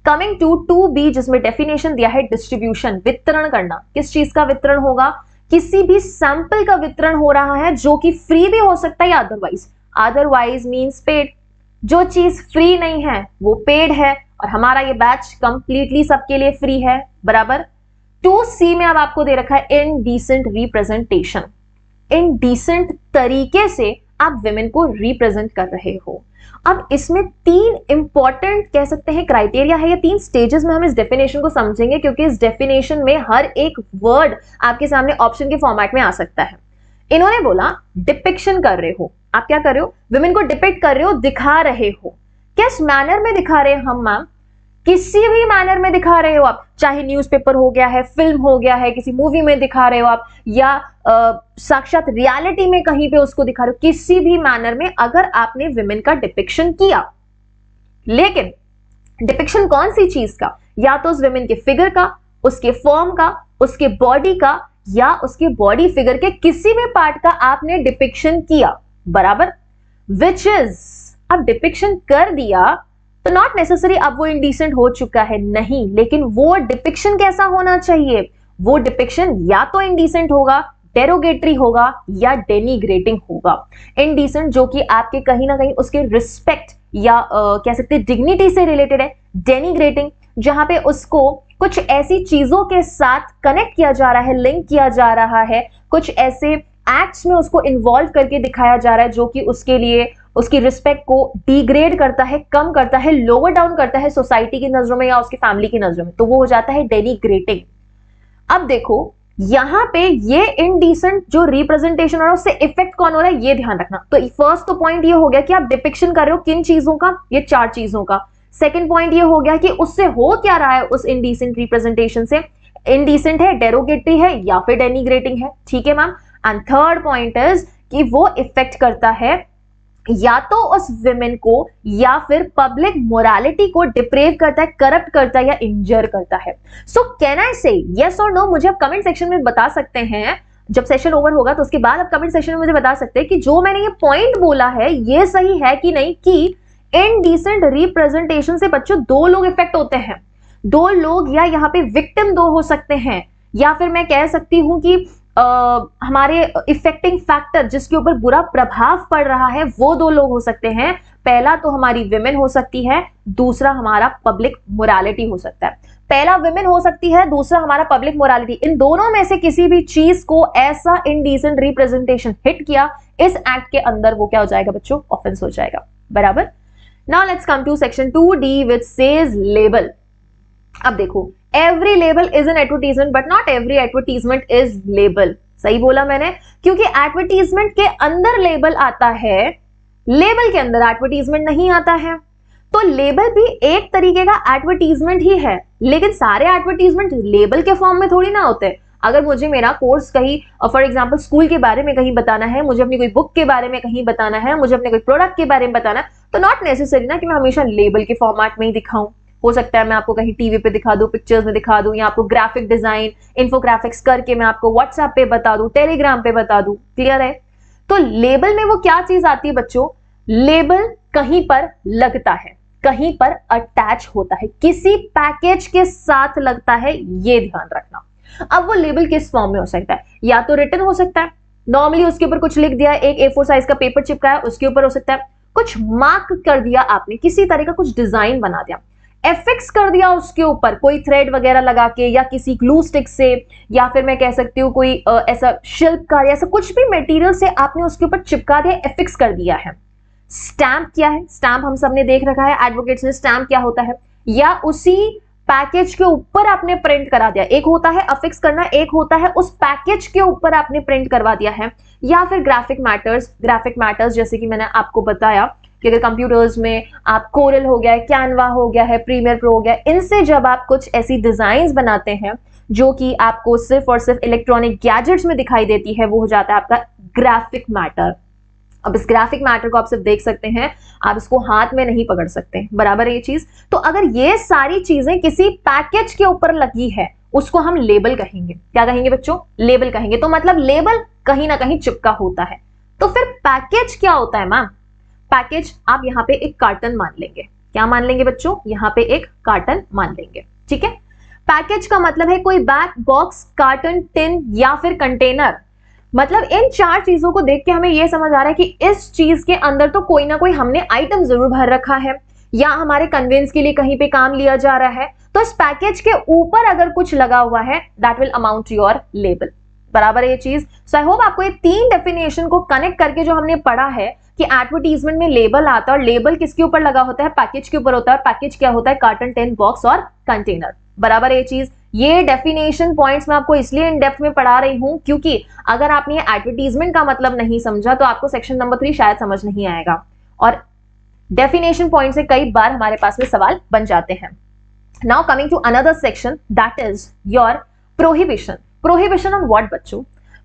कमिंग टू 2B, जिसमें डेफिनेशन दिया है डिस्ट्रीब्यूशन, वितरण करना। किस चीज का वितरण होगा? किसी भी सैंपल का वितरण हो रहा है, जो कि फ्री भी हो सकता है या अदरवाइज। Otherwise means paid. जो चीज फ्री नहीं है वो पेड है, और हमारा ये बैच कंप्लीटली सबके लिए फ्री है, बराबर। 2C में अब आपको दे रखा है इनडिसेंट रिप्रेजेंटेशन। इनडिसेंट तरीके से आप विमेन को रिप्रेजेंट कर रहे हो। अब इसमें 3 इंपॉर्टेंट कह सकते हैं क्राइटेरिया है, या 3 स्टेजेस में हम इस डेफिनेशन को समझेंगे, क्योंकि इस डेफिनेशन में हर एक वर्ड आपके सामने ऑप्शन के फॉर्मेट में आ सकता है। इन्होंने बोला डिपिक्शन कर रहे हो, आप क्या कर रहे हो, विमेन को डिपिक्ट कर रहे हो, दिखा रहे हो। किस मैनर में दिखा रहे हैं हम मैम, किसी भी मैनर में दिखा रहे हो आप, चाहे न्यूज़पेपर हो गया है, फिल्म हो गया है, किसी मूवी में दिखा रहे हो आप, या साक्षात रियलिटी में कहीं पे उसको दिखा रहे हो, किसी भी मैनर में अगर आपने विमेन का डिपिक्शन किया। लेकिन डिपिक्शन कौन सी चीज का, या तो उस विमेन के फिगर का, उसके फॉर्म का, उसके बॉडी का, या उसके बॉडी फिगर के किसी भी पार्ट का आपने डिपिक्शन किया, बराबर। विच इज, अब डिपिक्शन कर दिया तो नॉट नेसेसरी अब वो इंडिसेंट हो चुका है, नहीं, लेकिन वो डिपिक्शन कैसा होना चाहिए, वो डिपिक्शन या तो इंडिसेंट होगा, डेरोगेटरी होगा, या डेनिग्रेटिंग होगा। इंडिसेंट जो कि आपके कहीं ना कहीं उसके रिस्पेक्ट या कह सकते हैं डिग्निटी से रिलेटेड है। डेनिग्रेटिंग जहां पे उसको कुछ ऐसी चीजों के साथ कनेक्ट किया जा रहा है, लिंक किया जा रहा है, कुछ ऐसे एक्ट्स में उसको इन्वॉल्व करके दिखाया जा रहा है जो कि उसके लिए उसकी रिस्पेक्ट को डिग्रेड करता है, कम करता है, लोअर डाउन करता है सोसाइटी की नजरों में या उसकी फैमिली की नजरों में, तो वो हो जाता है डेनिग्रेटिंग। अब देखो यहां पे ये इनडिसेंट जो रिप्रेजेंटेशन हो रहा है उससे इफेक्ट कौन हो रहा है, ये ध्यान रखना। तो फर्स्ट तो पॉइंट ये हो गया कि आप डिपिक्शन कर रहे हो किन चीजों का, ये 4 चीजों का। सेकंड पॉइंट ये हो गया कि उससे हो क्या रहा है, उस इनडिसेंट रिप्रेजेंटेशन से, इनडिसेंट है, डेरोगेटरी है, या फिर डेनिग्रेटिंग है, ठीक है ma'am. And third point is कि वो इफेक्ट करता है या तो उस विमेन को या फिर पब्लिक मोरालिटी को डिप्रेव करता है, करप्ट करता है, या इंजर करता है। सो कैन आई से यस और नो, मुझे आप कमेंट सेक्शन में बता सकते हैं। जब सेशन ओवर होगा तो उसके बाद आप कमेंट सेक्शन में मुझे बता सकते हैं कि जो मैंने ये पॉइंट बोला है ये सही है कि नहीं, कि इनडिसेंट रिप्रेजेंटेशन से बच्चों 2 लोग इफेक्ट होते हैं, 2 लोग, या यहाँ पे विक्टिम 2 हो सकते हैं, या फिर मैं कह सकती हूं कि हमारे इफेक्टिंग फैक्टर जिसके ऊपर बुरा प्रभाव पड़ रहा है वो 2 लोग हो सकते हैं। पहला तो हमारी विमेन हो सकती है, दूसरा हमारा पब्लिक मोरालिटी हो सकता है। पहला विमेन हो सकती है, दूसरा हमारा पब्लिक मोरालिटी। इन दोनों में से किसी भी चीज को ऐसा इनडिसेंट रिप्रेजेंटेशन हिट किया इस एक्ट के अंदर, वो क्या हो जाएगा बच्चों, ऑफेंस हो जाएगा, बराबर। Now let's come to section 2D which says label. अब देखो every label is an advertisement but not every advertisement is label. सही बोला मैंने, क्योंकि एडवर्टीजमेंट के अंदर लेबल आता है, लेबल के अंदर एडवर्टीजमेंट नहीं आता है। तो लेबल भी एक तरीके का एडवर्टीजमेंट ही है, लेकिन सारे एडवर्टीजमेंट लेबल के फॉर्म में थोड़ी ना होते। अगर मुझे मेरा कोर्स कहीं फॉर एग्जांपल स्कूल के बारे में कहीं बताना है, मुझे अपनी कोई बुक के बारे में कहीं बताना है, मुझे अपने कोई प्रोडक्ट के बारे में बताना है, तो नॉट नेसेसरी ना कि मैं हमेशा लेबल के फॉर्मेट में ही दिखाऊं। हो सकता है मैं आपको कहीं टीवी पे दिखा दूं, पिक्चर्स में दिखा दूं, या आपको ग्राफिक डिजाइन इन्फोग्राफिक्स करके मैं आपको व्हाट्सएप पे बता दूं, टेलीग्राम पे बता दूं। क्लियर है? तो लेबल में वो क्या चीज आती है बच्चों, लेबल कहीं पर लगता है, कहीं पर अटैच होता है, किसी पैकेज के साथ लगता है, ये ध्यान रखना। अब वो लेबल किस फॉर्म में हो सकता है, या तो रिटन हो सकता है, नॉर्मली उसके ऊपर कुछ लिख दिया, एक A4 साइज का पेपर चिपकाया उसके ऊपर हो सकता है, कुछ मार्क कर दिया आपने, किसी तरह का कुछ डिजाइन बना दिया, एफिक्स कर दिया उसके ऊपर कोई थ्रेड वगैरह लगा के, या किसी ग्लू स्टिक से, या फिर मैं कह सकती हूँ कोई ऐसा शिल्पकार, ऐसा कुछ भी मटेरियल से आपने उसके ऊपर चिपका दिया, एफिक्स कर दिया है। स्टैंप क्या है, स्टैंप हम सबने देख रखा है, एडवोकेट्स ने स्टैंप क्या होता है, या उसी पैकेज के ऊपर आपने प्रिंट करा दिया। एक होता है अफिक्स करना, एक होता है उस पैकेज के ऊपर आपने प्रिंट करवा दिया है। या फिर ग्राफिक मैटर्स जैसे कि मैंने आपको बताया कि अगर कंप्यूटर्स में आप कोरल हो गया है, कैनवा हो गया है, प्रीमियर प्रो हो गया, इनसे जब आप कुछ ऐसी डिजाइन्स बनाते हैं जो कि आपको सिर्फ और सिर्फ इलेक्ट्रॉनिक गैजेट्स में दिखाई देती है, वो हो जाता है आपका ग्राफिक मैटर। अब इस ग्राफिक मैटर को आप सिर्फ देख सकते हैं, आप इसको हाथ में नहीं पकड़ सकते, बराबर है ये चीज। तो अगर ये सारी चीजें किसी पैकेज के ऊपर लगी है उसको हम लेबल कहेंगे। क्या कहेंगे बच्चों, लेबल कहेंगे। तो मतलब लेबल कहीं ना कहीं चिपका होता है। तो फिर पैकेज क्या होता है मैम, पैकेज आप यहाँ पे एक कार्टन मान लेंगे। क्या मान लेंगे बच्चों, यहाँ पे एक कार्टन मान लेंगे, ठीक है। पैकेज का मतलब है कोई बैग, बॉक्स, कार्टन, टिन या फिर कंटेनर। मतलब इन 4 चीजों को देख के हमें यह समझ आ रहा है कि इस चीज के अंदर तो कोई ना कोई हमने आइटम जरूर भर रखा है, या हमारे कन्वेंस के लिए कहीं पे काम लिया जा रहा है। तो इस पैकेज के ऊपर अगर कुछ लगा हुआ है that will amount to your label. बराबर है ये चीज। सो आई होप आपको ये तीन डेफिनेशन को कनेक्ट करके जो हमने पढ़ा है कि एडवर्टीजमेंट में लेबल आता है और लेबल किसके ऊपर लगा होता है, पैकेज के ऊपर होता है। पैकेज क्या होता है, कार्टन, टिन, बॉक्स और कंटेनर। बराबर है ये चीज। ये डेफिनेशन पॉइंट्स मैं आपको इसलिए इन डेप्थ में पढ़ा रही हूं क्योंकि अगर आपने एडवर्टीजमेंट का मतलब नहीं समझा तो आपको सेक्शन नंबर 3 शायद समझ नहीं आएगा, और डेफिनेशन पॉइंट से कई बार हमारे पास में सवाल बन जाते हैं। Now coming to another section, that is your prohibition. Prohibition on what बच्चों?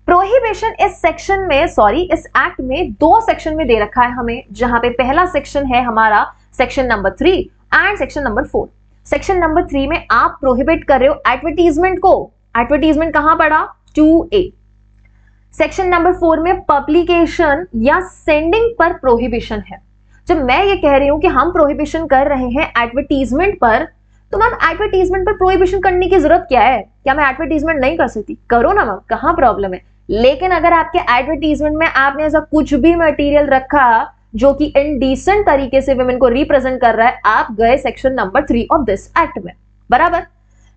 प्रोहिबिशन इस सेक्शन में, सॉरी इस एक्ट में दो सेक्शन में दे रखा है हमें, जहां पे पहला सेक्शन है हमारा section number 3 and section number 4। Section number 3 में आप प्रोहिबिट कर रहे हो एडवर्टीजमेंट को। एडवर्टीजमेंट कहां पड़ा, 2A। सेक्शन नंबर 4 में पब्लिकेशन या सेंडिंग पर प्रोहिबिशन है। जब मैं ये कह रही हूं कि हम प्रोहिबिशन कर रहे हैं एडवर्टीजमेंट पर, तो मैम एडवर्टीजमेंट पर प्रोहिबिशन करने की जरूरत क्या है? क्या मैं एडवर्टीजमेंट नहीं कर सकती? करो ना मैम, कहां प्रॉब्लम है। लेकिन अगर आपके एडवर्टीजमेंट में आपने ऐसा कुछ भी मटेरियल रखा जो कि इनडिसेंट तरीके से वुमेन को रिप्रेजेंट कर रहा है, आप गए section number 3 of this act में। बराबर।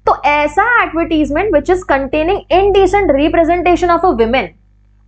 तो ऐसा advertisement which is containing indecent representation of a women,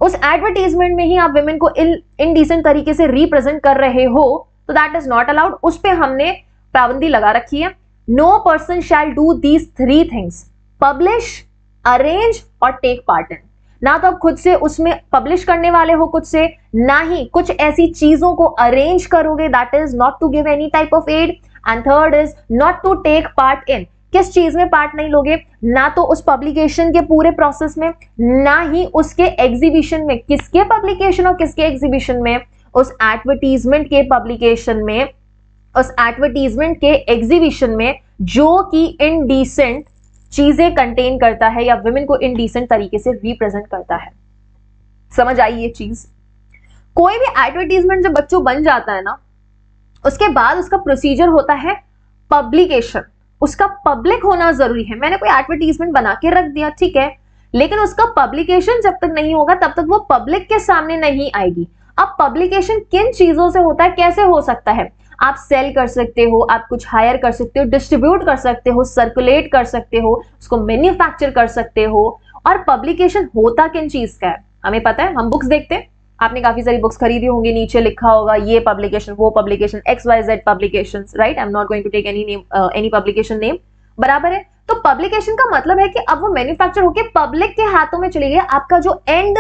उस एडवर्टीजमेंट में ही आप वुमेन को इनडिसेंट तरीके से रिप्रेजेंट कर रहे हो, तो दैट इज नॉट अलाउड। उस पे हमने पाबंदी लगा रखी है। No person shall do these 3 things, publish, arrange और टेक पार्ट इन। ना तो आप खुद से उसमें पब्लिश करने वाले हो खुद से, ना ही कुछ ऐसी चीजों को अरेंज करोगे, that is not to give any type of ad. And third is not to take part in. किस चीज में पार्ट नहीं लोगे? ना तो उस पब्लिकेशन के पूरे प्रोसेस में, ना ही उसके एग्जीबिशन में। किसके पब्लिकेशन और किसके एग्जीबिशन में? उस एडवर्टीजमेंट के पब्लिकेशन में, उस एडवर्टीजमेंट के एग्जीबिशन में जो कि इनडिसेंट चीजें कंटेन करता है या वुमेन को इनडिसेंट तरीके से रिप्रेजेंट करता है। समझ आई ये चीज? कोई भी एडवर्टीजमेंट जब बच्चों बन जाता है ना, उसके बाद उसका प्रोसीजर होता है पब्लिकेशन। उसका पब्लिक होना जरूरी है। मैंने कोई एडवर्टीजमेंट बना के रख दिया, ठीक है, लेकिन उसका पब्लिकेशन जब तक नहीं होगा तब तक वो पब्लिक के सामने नहीं आएगी। अब पब्लिकेशन किन चीजों से होता है, कैसे हो सकता है? आप सेल कर सकते हो, आप कुछ हायर कर सकते हो, डिस्ट्रीब्यूट कर सकते हो, सर्कुलेट कर सकते हो, उसको मैन्युफैक्चर कर सकते हो। और पब्लिकेशन होता किन चीज का है हमें पता है। हम बुक्स देखते हैं, आपने काफी सारी बुक्स खरीदी होंगी, नीचे लिखा होगा ये पब्लिकेशन, वो publication, XYZ publications, right. I am not going to take any name, any publication name. बराबर है। तो पब्लिकेशन का मतलब है कि अब वो मैन्युफैक्चर होके पब्लिक के हाथों में चली गई। आपका जो एंड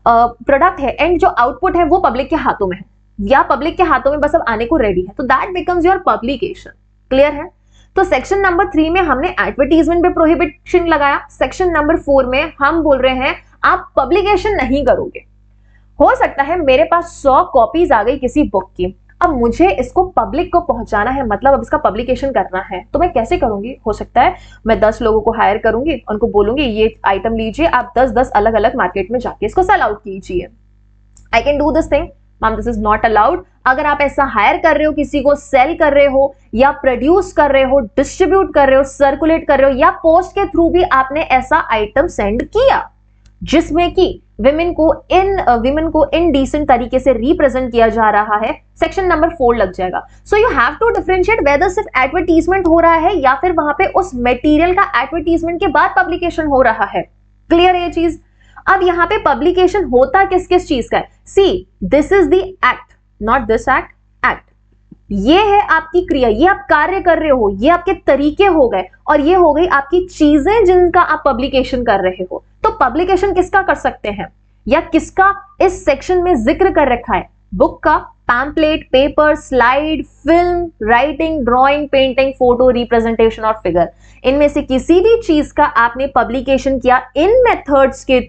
प्रोडक्ट है, एंड जो आउटपुट है, वो पब्लिक के हाथों में है या पब्लिक के हाथों में बस अब आने को रेडी है। तो that becomes your publication. Clear है? तो सेक्शन नंबर 3 में हमने एडवर्टीजमेंट पे प्रोहिबिशन लगाया। सेक्शन नंबर 4 में हम बोल रहे हैं आप पब्लिकेशन नहीं करोगे। हो सकता है मेरे पास 100 कॉपीज आ गई किसी बुक की, अब मुझे इसको पब्लिक को पहुंचाना है, मतलब अब इसका पब्लिकेशन करना है, तो मैं कैसे करूंगी? हो सकता है मैं 10 लोगों को हायर करूंगी, उनको बोलूंगी ये आइटम लीजिए, आप 10-10 अलग अलग मार्केट में जाके इसको सेल आउट कीजिए। I can do this thing ma'am, this is not allowed. अगर आप ऐसा हायर कर रहे हो, किसी को सेल कर रहे हो या प्रोड्यूस कर रहे हो, डिस्ट्रीब्यूट कर रहे हो, सर्कुलेट कर रहे हो, या पोस्ट के थ्रू भी आपने ऐसा आइटम सेंड किया जिसमें कि विमेन को इनडिसेंट तरीके से रिप्रेजेंट किया जा रहा है, सेक्शन नंबर 4 लग जाएगा। So you have to differentiate whether सिर्फ एडवर्टीजमेंट हो रहा है या फिर वहां पे उस मटेरियल का एडवर्टीजमेंट के बाद पब्लिकेशन हो रहा है। क्लियर है ये चीज? अब यहाँ पे पब्लिकेशन होता किस किस चीज का है? See, this is the act, not this act, act. ये है आपकी क्रिया, ये आप कार्य कर रहे हो, ये आपके तरीके हो गए, और ये हो गई आपकी चीजें जिनका आप पब्लिकेशन कर रहे हो। तो पब्लिकेशन किसका कर सकते हैं या किसका इस सेक्शन में जिक्र कर रखा है? बुक का, pamphlet, paper, slide, film, writing, drawing, painting, photo, representation और फिगर। इनमें से किसी भी चीज का आपने पब्लिकेशन किया इन मेथड्स के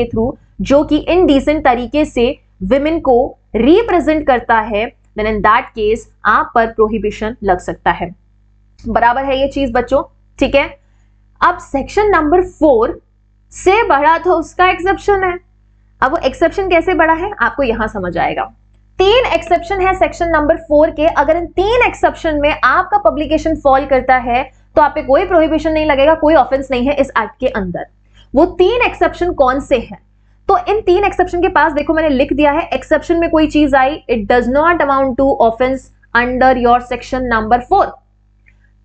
थ्रू जो कि इनडिसेंट तरीके से विमेन को रिप्रेजेंट करता है, देन इन दैट केस आप पर प्रोहिबिशन लग सकता है। बराबर है ये चीज बच्चों? ठीक है। अब सेक्शन नंबर 4 से बढ़ा तो उसका एक्सेप्शन है। अब वो एक्सेप्शन कैसे बढ़ा है आपको यहां समझ आएगा। 3 एक्सेप्शन है सेक्शन नंबर 4 के। अगर इन 3 एक्सेप्शन में आपका पब्लिकेशन फॉल करता है तो आप पे कोई प्रोहिबिशन नहीं लगेगा, कोई ऑफेंस नहीं है इस एक्ट के अंदर। वो 3 एक्सेप्शन कौन से हैं? तो इन 3 एक्सेप्शन के पास देखो मैंने लिख दिया है, एक्सेप्शन में कोई चीज आई, it does not amount to offence under your section number 4।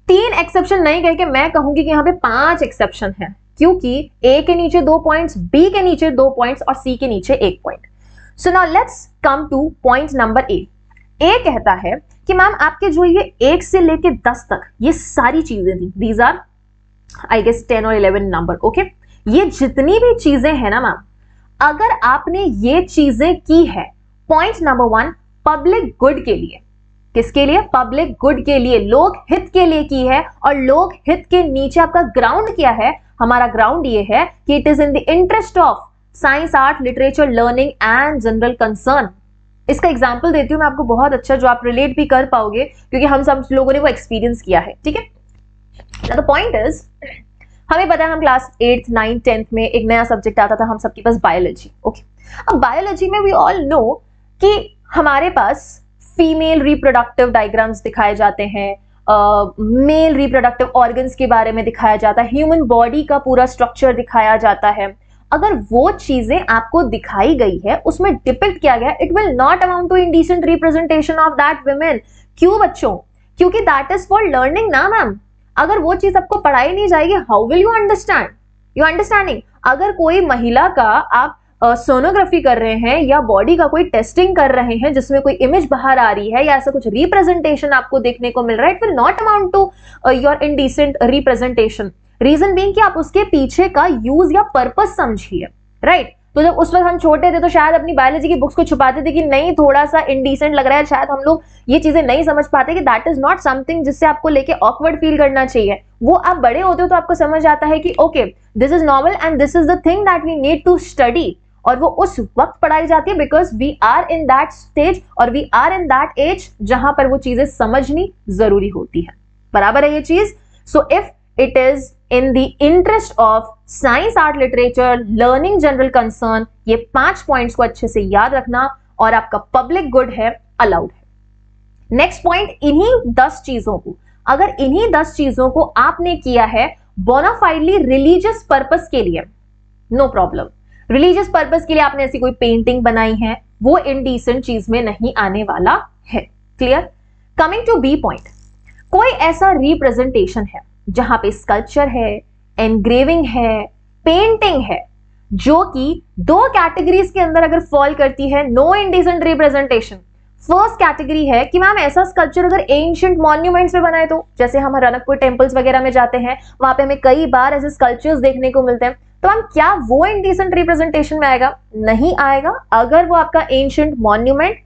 3 exception नहीं कह के मैं कहूंगी कि यहाँ पे 5 एक्सेप्शन है। क्योंकि ए के नीचे 2 पॉइंट्स, बी के नीचे 2 पॉइंट्स और सी के नीचे 1 point. So now let's come to point number A. A कहता है कि मैम आपके जो ये 1 से लेके 10 तक ये सारी चीजें थी, दीज आर आई गेस 10 और 11 नंबर, ओके। ये जितनी भी चीजें हैं ना मैम, अगर आपने ये चीजें की है, पॉइंट नंबर 1 पब्लिक गुड के लिए, किसके लिए? पब्लिक गुड के लिए, लोक हित के लिए की है। और लोक हित के नीचे आपका ग्राउंड क्या है? हमारा ग्राउंड ये है कि it is in the interest of science, art, literature, learning and general concern. इसका एग्जांपल देती हूं मैं आपको बहुत अच्छा, जो आप रिलेट भी कर पाओगे क्योंकि हम सब लोगों ने वो एक्सपीरियंस किया है, ठीक है। द पॉइंट इज, हमें पता है हम क्लास 8th 9th 10th में एक नया सब्जेक्ट आता था हम सबके पास, बायोलॉजी, ओके। अब बायोलॉजी में वी ऑल नो कि हमारे पास फीमेल रिप्रोडक्टिव डायग्राम्स दिखाए जाते हैं, मेल रिप्रोडक्टिव ऑर्गन्स के बारे में दिखाया जाता है, ह्यूमन बॉडी का पूरा स्ट्रक्चर दिखाया जाता है। अगर वो चीजें आपको दिखाई गई है, उसमें डिपिक्ट किया गया, it will not amount to indecent representation of that women. क्यों बच्चों? क्योंकि दैट इज फॉर लर्निंग ना मैम। अगर वो चीज आपको पढ़ाई नहीं जाएगी, how will you understand? You understanding? अगर कोई महिला का आप सोनोग्राफी कर रहे हैं या बॉडी का कोई टेस्टिंग कर रहे हैं जिसमें कोई इमेज बाहर आ रही है या ऐसा कुछ रिप्रेजेंटेशन आपको देखने को मिल रहा है, it will not amount to your indecent representation. Reason being कि आप उसके पीछे का यूज या पर्पस समझिए, राइट? तो जब उस वक्त हम छोटे थे तो शायद अपनी बायोलॉजी की बुक्स को छुपाते थे कि नहीं थोड़ा सा इंडिसेंट लग रहा है, शायद हम लोग ये चीजें नहीं समझ पाते कि दैट इज नॉट समथिंग जिससे आपको लेके ऑकवर्ड फील करना चाहिए। वो आप बड़े होते हो तो आपको समझ आता है कि okay this is normal and this is the thing that we need to study, और वो उस वक्त पढ़ाई जाती है because we are in that stage और we are in that age जहां पर वो चीजें समझनी जरूरी होती है। बराबर है ये चीज? So if it is in the interest of science, art, literature, learning, general concern, ये 5 पॉइंट्स को अच्छे से याद रखना और आपका पब्लिक गुड है, अलाउड है। नेक्स्ट पॉइंट, इन्हीं 10 चीजों को, अगर इन्हीं 10 चीजों को आपने किया है बोनाफाइडली रिलीजियस पर्पस के लिए, नो प्रॉब्लम। रिलीजियस पर्पस के लिए आपने ऐसी कोई पेंटिंग बनाई है, वो इनडिसेंट चीज में नहीं आने वाला है। Clear? Coming to b point, कोई ऐसा रिप्रेजेंटेशन है जहां पे स्कल्पचर है, एनग्रेविंग है, पेंटिंग है, जो कि 2 कैटेगरीज के अंदर अगर फॉल करती है, no indecent representation. First category है कि मैम ऐसा स्कल्पचर अगर एंशिएंट मॉन्यूमेंट्स पे बनाए तो, जैसे हम रनकपुर टेम्पल्स वगैरह में जाते हैं, वहां पे हमें कई बार ऐसे स्कल्पचर्स देखने को मिलते हैं, तो हम क्या वो इनडिसेंट रिप्रेजेंटेशन में आएगा? नहीं आएगा। अगर वो आपका ancient monument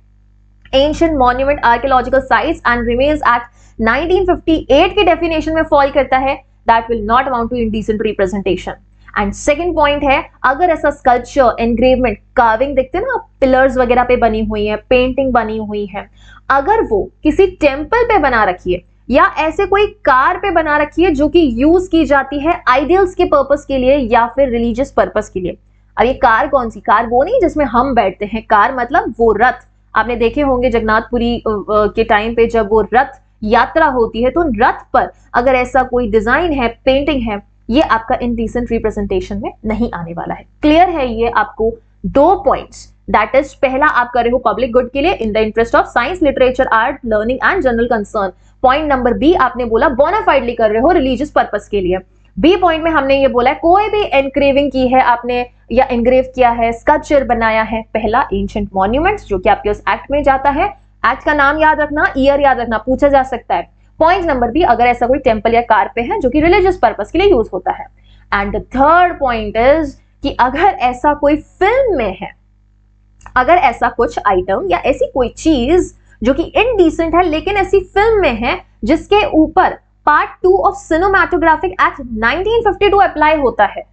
archaeological sites and remains act 1958 की डेफिनेशन में फॉल करता है, that will not amount to indecent representation. And second point है, अगर ऐसा स्कल्पचर, एनग्रेवमेंट, कार्विंग देखते हैं ना, पिलर्स वगैरह पे बनी हुई है, पेंटिंग बनी हुई है, अगर वो किसी टेम्पल पे बना रखी है या ऐसे कोई कार पे बना रखी है जो कि यूज की जाती है आइडियल्स के पर्पस के लिए या फिर रिलीजियस पर्पस के लिए। अब ये कार कौन सी कार? वो नहीं जिसमें हम बैठते हैं, कार मतलब वो रथ। आपने देखे होंगे जगन्नाथपुरी के टाइम पे जब वो रथ यात्रा होती है, तो रथ पर अगर ऐसा कोई डिजाइन है, पेंटिंग है, ये आपका इनडिसेंट रिप्रेजेंटेशन में नहीं आने वाला है। क्लियर है? ये आपको 2 पॉइंट्स, दैट इज पहला आप कर रहे हो पब्लिक गुड के लिए in the interest of science, literature, art, learning and general concern. Point number b आपने बोला बोनाफाइडली कर रहे हो रिलीजियस पर्पस के लिए। बी पॉइंट में हमने ये बोला कोई भी एनग्रेविंग की है आपने या एनग्रेव किया है, स्कल्पचर बनाया है, पहला एंशिएंट मॉन्यूमेंट्स जो कि आपके उस एक्ट में जाता है, एक्ट का नाम याद रखना, ईयर याद रखना, पूछा जा सकता है। पॉइंट नंबर बी, अगर ऐसा कोई टेम्पल या कार पे है जो कि रिलीजियस पर्पस के लिए यूज होता है। And the third point is कि अगर ऐसा कोई फिल्म में है, अगर ऐसा कुछ आइटम या ऐसी कोई चीज जो कि इनडिसेंट है लेकिन ऐसी फिल्म में है जिसके ऊपर part 2 of cinematographic act 1952 apply होता है,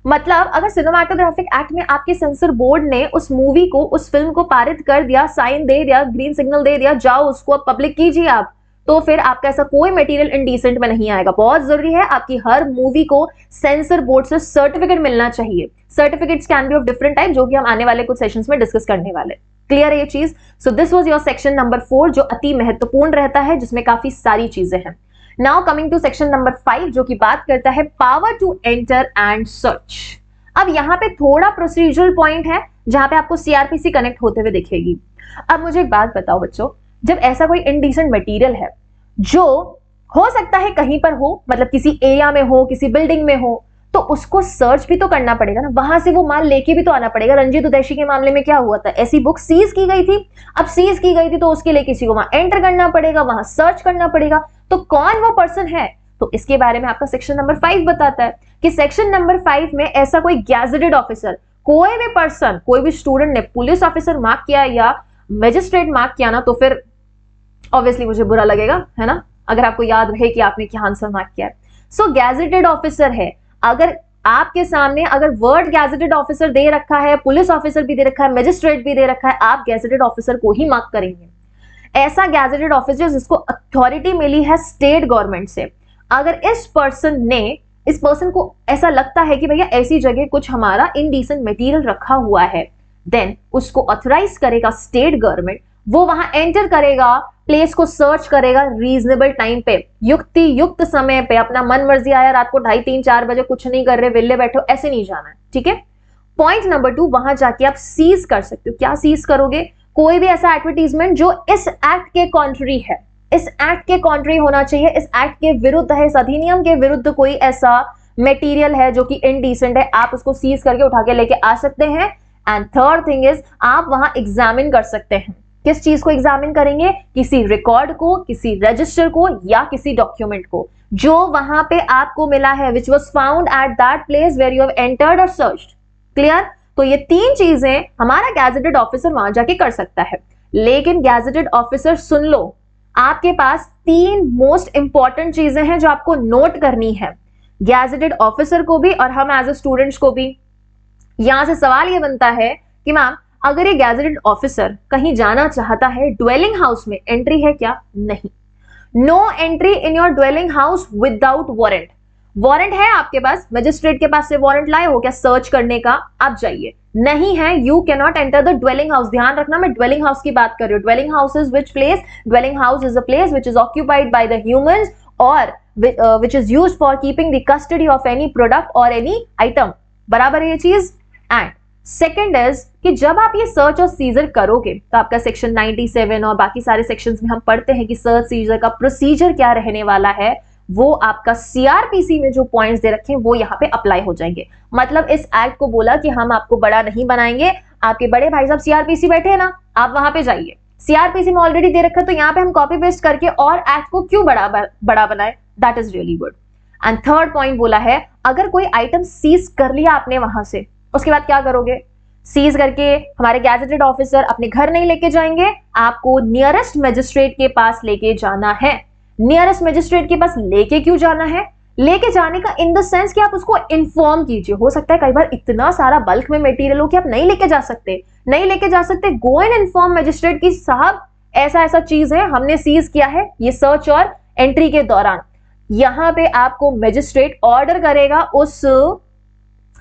मतलब अगर सिनेमैटोग्राफिक एक्ट में आपके सेंसर बोर्ड ने उस मूवी को, उस फिल्म को पारित कर दिया, साइन दे दिया, ग्रीन सिग्नल दे दिया, जाओ उसको अब पब्लिक कीजिए आप, तो फिर आपका ऐसा कोई मटेरियल इनडिसेंट में नहीं आएगा। बहुत जरूरी है, आपकी हर मूवी को सेंसर बोर्ड से सर्टिफिकेट मिलना चाहिए। Certificates can be of different type, जो कि हम आने वाले कुछ सेशंस में डिस्कस करने वाले। क्लियर है ये चीज? So this was your section number 4 जो अति महत्वपूर्ण रहता है, जिसमें काफी सारी चीजें हैं। Now coming to section number 5 जो कि बात करता है power to enter and search. अब यहाँ पे थोड़ा प्रोसीजरल पॉइंट है जहां पे आपको सीआरपीसी कनेक्ट होते हुए दिखेगी। अब मुझे एक बात बताओ बच्चों, जब ऐसा कोई इनडिसेंट मटेरियल है जो हो सकता है कहीं पर हो, मतलब किसी एरिया में हो, किसी बिल्डिंग में हो, तो उसको सर्च भी तो करना पड़ेगा ना, वहां से वो माल लेके भी तो आना पड़ेगा। रंजीत उदैशी के मामले में क्या हुआ था, ऐसी बुक सीज की गई थी। अब सीज की गई थी तो उसके लिए किसी को वहां एंटर करना पड़ेगा, वहां सर्च करना पड़ेगा, तो कौन वो पर्सन है, तो इसके बारे में आपका सेक्शन नंबर 5 बताता है कि सेक्शन नंबर 5 में ऐसा कोई गैजेटेड ऑफिसर, कोई भी पर्सन, कोई भी स्टूडेंट ने पुलिस ऑफिसर मार्क किया या मजिस्ट्रेट मार्क किया ना, तो फिर ऑब्वियसली मुझे बुरा लगेगा, है ना, अगर आपको याद रहे कि आपने क्या आंसर मार्क किया है। सो गैजेटेड ऑफिसर है, अगर आपके सामने अगर वर्ड गैजेटेड ऑफिसर दे रखा है, पुलिस ऑफिसर भी दे रखा है, मजिस्ट्रेट भी दे रखा है, आप गैजेटेड ऑफिसर को ही मार्क करेंगे। ऐसा गैजेटेड ऑफिसर जिसको अथॉरिटी मिली है स्टेट गवर्नमेंट से, अगर इस पर्सन को ऐसा लगता है कि भैया ऐसी जगह कुछ हमारा इनडिसेंट मटेरियल रखा हुआ है, देन उसको ऑथराइज करेगा स्टेट गवर्नमेंट, वो वहां एंटर करेगा, प्लेस को सर्च करेगा रीजनेबल टाइम पे, युक्त समय पे, अपना मन मर्जी आया रात को 2:30, 3, 4 बजे कुछ नहीं कर रहे, विल्ले बैठो, ऐसे नहीं जाना है, ठीक है। पॉइंट नंबर 2, वहां जाके आप सीज कर सकते हो। क्या सीज करोगे, कोई भी ऐसा एडवर्टीजमेंट जो इस एक्ट के कॉन्ट्री है, इस एक्ट के कॉन्ट्री होना चाहिए, इस एक्ट के विरुद्ध है, इस अधिनियम के विरुद्ध कोई ऐसा मटेरियल है जो कि इनडिसेंट है, आप उसको सीज करके उठा के लेके आ सकते हैं। एंड थर्ड थिंग इज, आप वहां एग्जामिन कर सकते हैं। किस चीज को एग्जामिन करेंगे, किसी रिकॉर्ड को, किसी रजिस्टर को या किसी डॉक्यूमेंट को जो वहां पे आपको मिला है, which was found at that place where you have entered और सर्च्ड। क्लियर, तो ये 3 चीजें हमारा गैजेटेड ऑफिसर वहां जाके कर सकता है। लेकिन गैजेटेड ऑफिसर, सुन लो, आपके पास 3 मोस्ट इंपॉर्टेंट चीजें हैं जो आपको नोट करनी है, गैजेटेड ऑफिसर को भी और हम एज ए स्टूडेंट्स को भी। यहां से सवाल ये बनता है कि मैम अगर ये गैजेटेड ऑफिसर कहीं जाना चाहता है, ड्वेलिंग हाउस में एंट्री है क्या, नहीं, no entry in your dwelling house without warrant. Warrant है आपके पास, मजिस्ट्रेट के पास से वारंट लाए हो क्या सर्च करने का, आप जाइए, नहीं है, you can not enter the dwelling house. ध्यान रखना, मैं ड्वेलिंग हाउस की बात कर रही हूँ। Dwelling house is which place, dwelling house is a place which is occupied by the humans और which is used for keeping the custody of any product और एनी आइटम, बराबर है ये चीज। एंड सेकेंड इज कि जब आप ये सर्च और सीजर करोगे तो आपका सेक्शन 97 और बाकी सारे सेक्शंस में हम पढ़ते हैं कि सर्च सीजर का प्रोसीजर क्या रहने वाला है, वो आपका सीआरपीसी में जो पॉइंट्स दे रखे हैं वो यहाँ पे अप्लाई हो जाएंगे। मतलब इस एक्ट को बोला कि हम आपको बड़ा नहीं बनाएंगे, आपके बड़े भाई साहब सीआरपीसी बैठे हैं ना, आप वहां पे जाइए, सीआरपीसी में ऑलरेडी दे रखा है, तो यहाँ पे हम कॉपी पेस्ट करके और एक्ट को क्यों बड़ा बनाए, that is really good. And third point बोला है, अगर कोई आइटम सीज कर लिया आपने वहां से, उसके बाद क्या करोगे, सीज करके हमारे गैजेटेड ऑफिसर अपने घर नहीं लेके जाएंगे, आपको नियरेस्ट मजिस्ट्रेट के पास लेके जाना है। नियरेस्ट मजिस्ट्रेट के पास लेके क्यों जाना है, लेके जाने का इन द सेंस कि आप उसको इन्फॉर्म कीजिए। हो सकता है कई बार इतना सारा बल्क में मटेरियल हो कि आप नहीं लेके जा सकते, गो एंड इन्फॉर्म मजिस्ट्रेट की साहब ऐसा ऐसा चीज है, हमने सीज किया है ये सर्च और एंट्री के दौरान। यहां पे आपको मजिस्ट्रेट ऑर्डर करेगा उस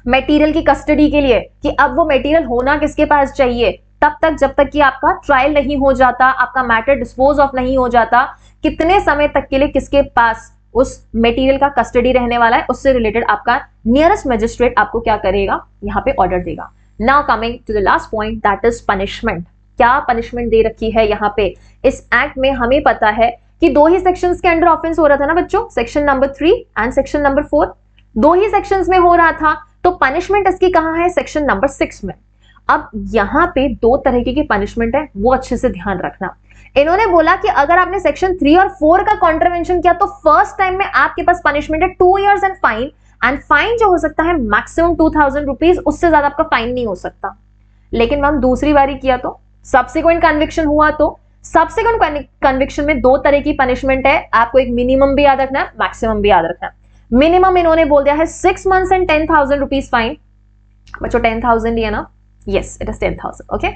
मटेरियल की कस्टडी के लिए कि अब वो मटेरियल होना किसके पास चाहिए, तब तक जब तक कि आपका ट्रायल नहीं हो जाता, आपका मैटर डिस्पोज ऑफ नहीं हो जाता, कितने समय तक के लिए किसके पास उस मटेरियल का कस्टडी रहने वाला है, उससे रिलेटेड आपका नियरेस्ट मजिस्ट्रेट आपको क्या करेगा, यहाँ पे ऑर्डर देगा। Now coming to the last point, that is punishment. क्या पनिशमेंट दे रखी है यहाँ पे इस एक्ट में, हमें पता है कि 2 ही सेक्शंस के अंडर ऑफेंस हो रहा था ना बच्चों, section number 3 and section number 4, 2 he sections में हो रहा था, तो पनिशमेंट इसकी कहां है, सेक्शन नंबर 6 में। अब यहां पे 2 तरीके की पनिशमेंट है, वो अच्छे से ध्यान रखना। इन्होंने बोला कि अगर आपने सेक्शन 3 और 4 का कॉन्ट्रवेंशन किया तो फर्स्ट टाइम में आपके पास पनिशमेंट है 2 years and fine, and fine जो हो सकता है मैक्सिमम 2000 रुपीज, उससे ज्यादा आपका फाइन नहीं हो सकता। लेकिन मैम दूसरी बारी किया तो, सब्सिक्वेंट कन्विक्शन हुआ तो, सब्सिक्वेंट कन्विक्शन में 2 तरह की पनिशमेंट है, आपको एक मिनिमम भी याद रखना है, मैक्सिमम भी याद रखना है। मिनिमम इन्होंने बोल दिया है 6 months एंड 10,000 रुपीज फाइन, बच्चों 10,000 लिया ना, yes it is 10,000, okay,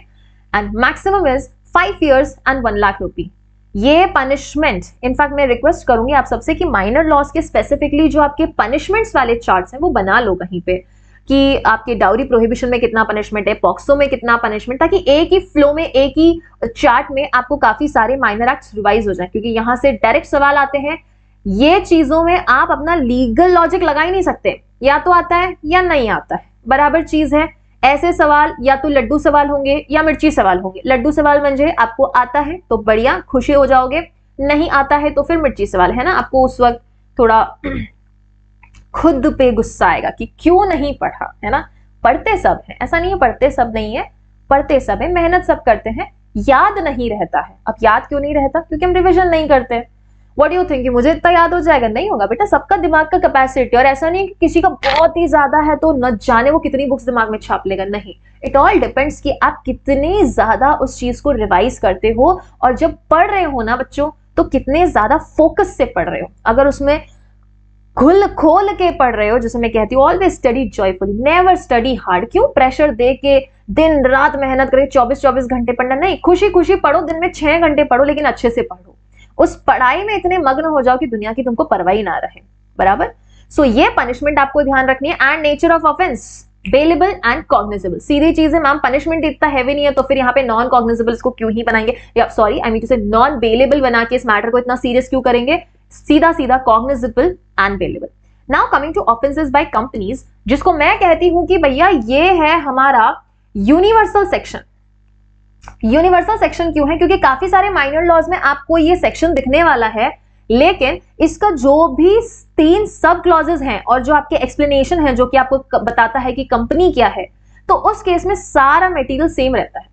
and maximum is 5 years and 1 lakh rupee. ये पनिशमेंट, इनफैक्ट मैं रिक्वेस्ट करूंगी आप सबसे कि माइनर लॉस के स्पेसिफिकली जो आपके पनिशमेंट्स वाले चार्ट्स हैं वो बना लो कहीं पे, कि आपके डाउरी प्रोहिबिशन में कितना पनिशमेंट है, पॉक्सो में कितना पनिशमेंट, ताकि एक ही फ्लो में, एक ही चार्ट में आपको काफी सारे माइनर एक्ट्स रिवाइज हो जाए, क्योंकि यहां से डायरेक्ट सवाल आते हैं। ये चीजों में आप अपना लीगल लॉजिक लगा ही नहीं सकते, या तो आता है या नहीं आता है, बराबर चीज है। ऐसे सवाल या तो लड्डू सवाल होंगे या मिर्ची सवाल होंगे। लड्डू सवाल म्हणजे आपको आता है तो बढ़िया, खुशी हो जाओगे, नहीं आता है तो फिर मिर्ची सवाल है ना, आपको उस वक्त थोड़ा खुद पे गुस्सा आएगा कि क्यों नहीं पढ़ा, है ना। पढ़ते सब हैं, ऐसा नहीं है पढ़ते सब नहीं है, पढ़ते सब है, मेहनत सब करते हैं, याद नहीं रहता है। अब याद क्यों नहीं रहता? क्योंकि हम रिविजन नहीं करते। व्हाट यू थिंक, मुझे इतना याद हो जाएगा? नहीं होगा बेटा, सबका दिमाग का कैपेसिटी, और ऐसा नहीं कि किसी का बहुत ही ज्यादा है तो न जाने वो कितनी बुक्स दिमाग में छाप लेगा, नहीं। इट ऑल डिपेंड्स कि आप कितने ज्यादा उस चीज को रिवाइज करते हो, और जब पढ़ रहे हो ना बच्चों तो कितने ज्यादा फोकस से पढ़ रहे हो। अगर उसमें खुल खोल के पढ़ रहे हो, जैसे मैं कहती हूँ always study joyfully, never study hard. क्यों प्रेशर दे के दिन रात मेहनत करे 24-24 घंटे पढ़ना? नहीं, खुशी खुशी पढ़ो, दिन में 6 घंटे पढ़ो, लेकिन अच्छे से पढ़ो। उस पढ़ाई में इतने मग्न हो जाओ कि दुनिया की तुमको परवाह ही ना रहे, बराबर। सो ये पनिशमेंट आपको ध्यान रखनी है। And nature of offence, bailable and cognizable, सीधी चीज है मैम, पनिशमेंट इतना हैवी नहीं है तो फिर यहाँ पे नॉन कॉग्निजेबल को क्यों ही बनाएंगे, या सॉरी आई मीन टू से नॉन बेलेबल बना के इस मैटर को इतना सीरियस क्यों करेंगे? सीधा सीधा cognizable and bailable. Now coming to offences by companies, जिसको मैं कहती हूं कि भैया ये है हमारा यूनिवर्सल सेक्शन। यूनिवर्सल सेक्शन क्यों है? क्योंकि काफी सारे माइनर लॉज में आपको ये सेक्शन दिखने वाला है, लेकिन इसका जो भी 3 सब क्लॉजेस हैं और जो आपके एक्सप्लेनेशन है जो कि आपको बताता है कि कंपनी क्या है, तो उस केस में सारा मटेरियल सेम रहता है,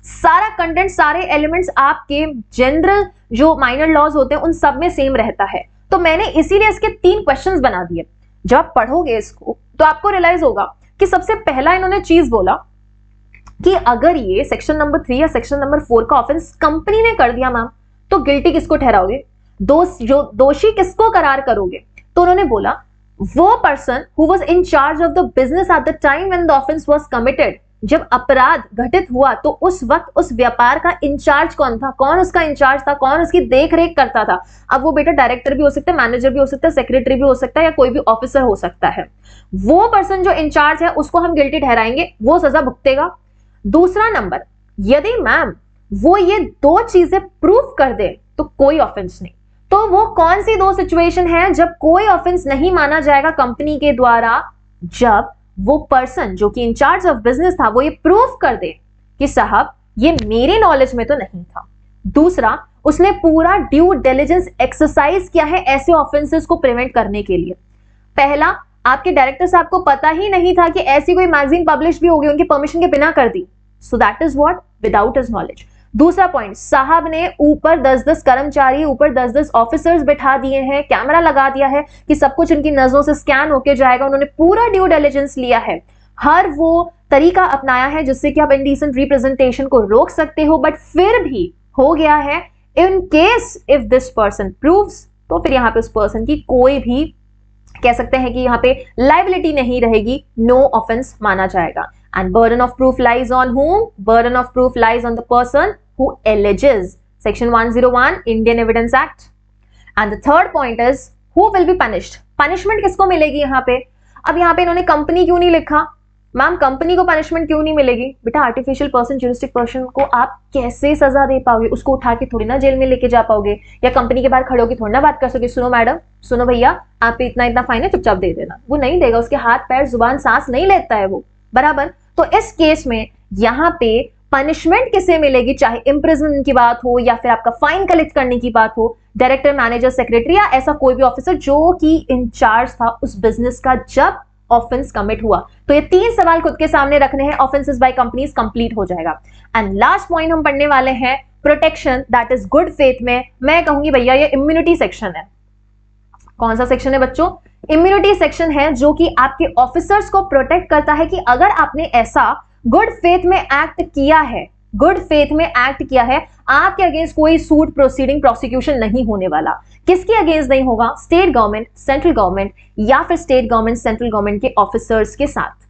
सारा कंटेंट, सारे एलिमेंट्स आपके जनरल जो माइनर लॉज होते हैं उन सब में सेम रहता है। तो मैंने इसीलिए इसके 3 क्वेश्चंस बना दिए। जब आप पढ़ोगे इसको तो आपको रियलाइज होगा कि सबसे पहला इन्होंने चीज बोला कि अगर ये सेक्शन नंबर 3 या सेक्शन नंबर 4 का ऑफेंस कंपनी ने कर दिया मैम, तो गिल्टी किसको ठहराओगे? जो दोषी किसको करार करोगे? तो उन्होंने बोला वो person who was in charge of the business at the time when the offence was committed. जब अपराध घटित हुआ तो उस वक्त उस व्यापार का इंचार्ज कौन था, कौन उसका इंचार्ज था, कौन उसकी देख रेख करता था। अब वो बेटा डायरेक्टर भी हो सकता है, मैनेजर भी हो सकता है, सेक्रेटरी भी हो सकता है, या कोई भी ऑफिसर हो सकता है। वो पर्सन जो इंचार्ज है उसको हम गिल्टी ठहराएंगे, वो सजा भुगतेगा। दूसरा नंबर, यदि मैम वो ये 2 चीजें प्रूव कर दे तो कोई ऑफेंस नहीं। तो वो कौन सी 2 सिचुएशन है जब कोई ऑफेंस नहीं माना जाएगा कंपनी के द्वारा? जब वो पर्सन जो कि इंचार्ज ऑफ बिजनेस था वो ये प्रूव कर दे कि साहब ये मेरे नॉलेज में तो नहीं था। दूसरा, उसने पूरा ड्यू डिलिजेंस एक्सरसाइज किया है ऐसे ऑफेंसेस को प्रिवेंट करने के लिए। पहला, आपके डायरेक्टर साहब को पता ही नहीं था कि ऐसी कोई मैगजीन पब्लिश भी होगी, उनके परमिशन के बिना कर दी, so that is what, without his knowledge. दूसरा पॉइंट, साहब ने ऊपर 10-10 कर्मचारी, ऊपर 10-10 ऑफिसर्स बिठा दिए हैं, कैमरा लगा दिया है कि सब कुछ उनकी नजरों से स्कैन होके जाएगा। उन्होंने पूरा ड्यू डिलिजेंस लिया है, हर वो तरीका अपनाया है जिससे कि आप इंडिसेंट रिप्रेजेंटेशन को रोक सकते हो, बट फिर भी हो गया है। In case if this person proves, तो फिर यहाँ पे उस पर्सन की कोई भी कह सकते हैं कि यहाँ पे लाइबिलिटी नहीं रहेगी, नो ऑफेंस माना जाएगा। And burden of proof lies on whom? Burden of proof lies on the person who alleges. Section 101 Indian Evidence Act. And the third point is who will be punished? Punishment किसको मिलेगी यहाँ पे? अब यहाँ पे इन्होंने कंपनी क्यों नहीं लिखा? मैम कंपनी को पनिशमेंट क्यों नहीं मिलेगी? बेटा आर्टिफिशियल पर्सन, ज्यूरिस्टिक पर्सन को आप कैसे सजा दे पाओगे? उसको उठा के थोड़ी ना जेल में लेके जा पाओगे, या कंपनी के बाहर खड़े होकर थोड़ी ना बात कर सकोगे, सुनो मैडम, सुनो भैया, आप पे इतना इतना फाइन है, चुपचाप दे देना। वो नहीं देगा, उसके हाथ पैर जुबान सांस नहीं लेता है वो, बराबर। तो इस केस में यहाँ पे पनिशमेंट किसे मिलेगी? चाहे इम्प्रिजनमेंट की बात हो या फिर आपका फाइन कलेक्ट करने की बात हो, डायरेक्टर, मैनेजर, सेक्रेटरी या ऐसा कोई भी ऑफिसर जो कि इंचार्ज था उस बिजनेस का जब ऑफेंस कमिट हुआ। तो ये 3 सवाल खुद के सामने रखने हैं, ऑफेंसेस बाय कंपनीज कंप्लीट हो जाएगा। एंड लास्ट पॉइंट हम पढ़ने वाले हैं protection, that is good faith में मैं कहूंगी भैया ये इम्यूनिटी सेक्शन है। कौन सा सेक्शन है बच्चों? इम्यूनिटी सेक्शन है, जो कि आपके ऑफिसर्स को प्रोटेक्ट करता है कि अगर आपने ऐसा गुड फेथ में एक्ट किया है, गुड फेथ में एक्ट किया है, आपके अगेंस्ट कोई सूट, प्रोसीडिंग, प्रोसिक्यूशन नहीं होने वाला। किसके अगेंस्ट नहीं होगा? स्टेट गवर्नमेंट, सेंट्रल गवर्नमेंट या फिर स्टेट गवर्नमेंट, सेंट्रल गवर्नमेंट के ऑफिसर्स के साथ।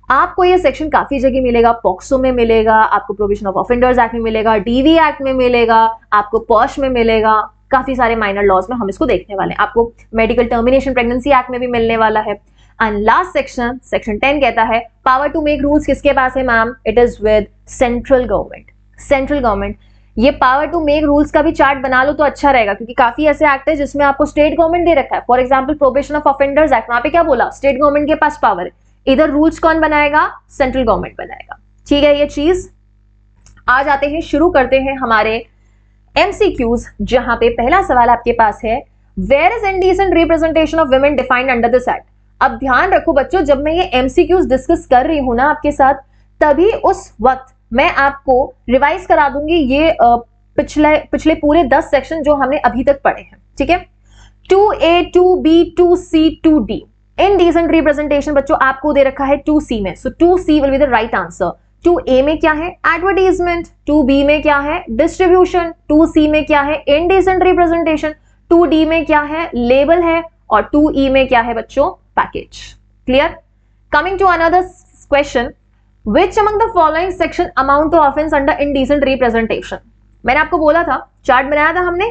आपको ये सेक्शन काफी जगह मिलेगा, पॉक्सो में मिलेगा, आपको प्रोविजन ऑफ ऑफेंडर्स एक्ट में मिलेगा, डीवी एक्ट में मिलेगा, आपको पॉश में मिलेगा, काफी सारे माइनर लॉज में हम इसको देखने वाले हैं। आपको मेडिकल टर्मिनेशन प्रेगनेंसी एक्ट में भी मिलने वाला है। एंड लास्ट सेक्शन, सेक्शन 10 कहता है पावर टू मेक रूल्स किसके पास है ma'am? It is with central government. Central government, ये पावर टू मेक रूल्स का भी चार्ट बना लो तो अच्छा रहेगा, क्योंकि काफी ऐसे एक्ट है जिसमें आपको स्टेट गवर्नमेंट दे रखा है। For example probation of offenders act, वहां पे क्या बोला? स्टेट गवर्नमेंट के पास पावर है। इधर रूल्स कौन बनाएगा? सेंट्रल गवर्नमेंट बनाएगा। ठीक है, ये चीज। आ जाते हैं, शुरू करते हैं हमारे MCQs, जहां पे पहला सवाल आपके पास है, where is indecent representation of women defined under this act. अब ध्यान रखो बच्चों, जब मैं ये एमसीक्यूज डिस्कस कर रही हूं ना आपके साथ, तभी उस वक्त मैं आपको रिवाइज करा दूंगी ये पिछले पूरे 10 सेक्शन जो हमने अभी तक पढ़े हैं, ठीक है। 2A, 2B, 2C, 2D indecent representation बच्चों आपको दे रखा है 2C में, सो 2C will be the right answer. 2A में क्या है? एडवर्टीजमेंट। 2B में क्या है? डिस्ट्रीब्यूशन। 2C में क्या है? Indecent representation. 2D में क्या है? लेबल है। और 2E में क्या है बच्चों? Package. Clear? Coming to another question, which among the following section amount to offense under indecent representation? मैंने आपको बोला था, चार्ट बनाया था हमने,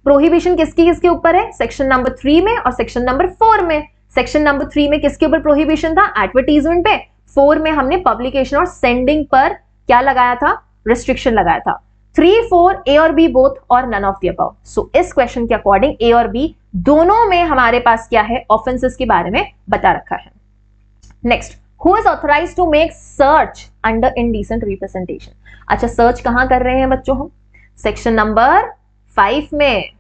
प्रोहिबिशन किसकी किसके ऊपर है? सेक्शन नंबर 3 में और सेक्शन नंबर 4 में। सेक्शन नंबर 3 में किसके ऊपर प्रोहिबिशन था? एडवर्टीजमेंट पे। 4 में हमने पब्लिकेशन और सेंडिंग पर क्या लगाया था? रिस्ट्रिक्शन लगाया था। 3, 4 ए और बी बोथ और नन ऑफ द अबव। सो इस क्वेश्चन के अकॉर्डिंग ए और बी दोनों में हमारे पास क्या है? ऑफेंसेस के बारे में बता रखा है। Next, Who is authorized to make search under indecent representation? अच्छा, सर्च कहां कर रहे हैं बच्चों हम? सेक्शन नंबर 5 में।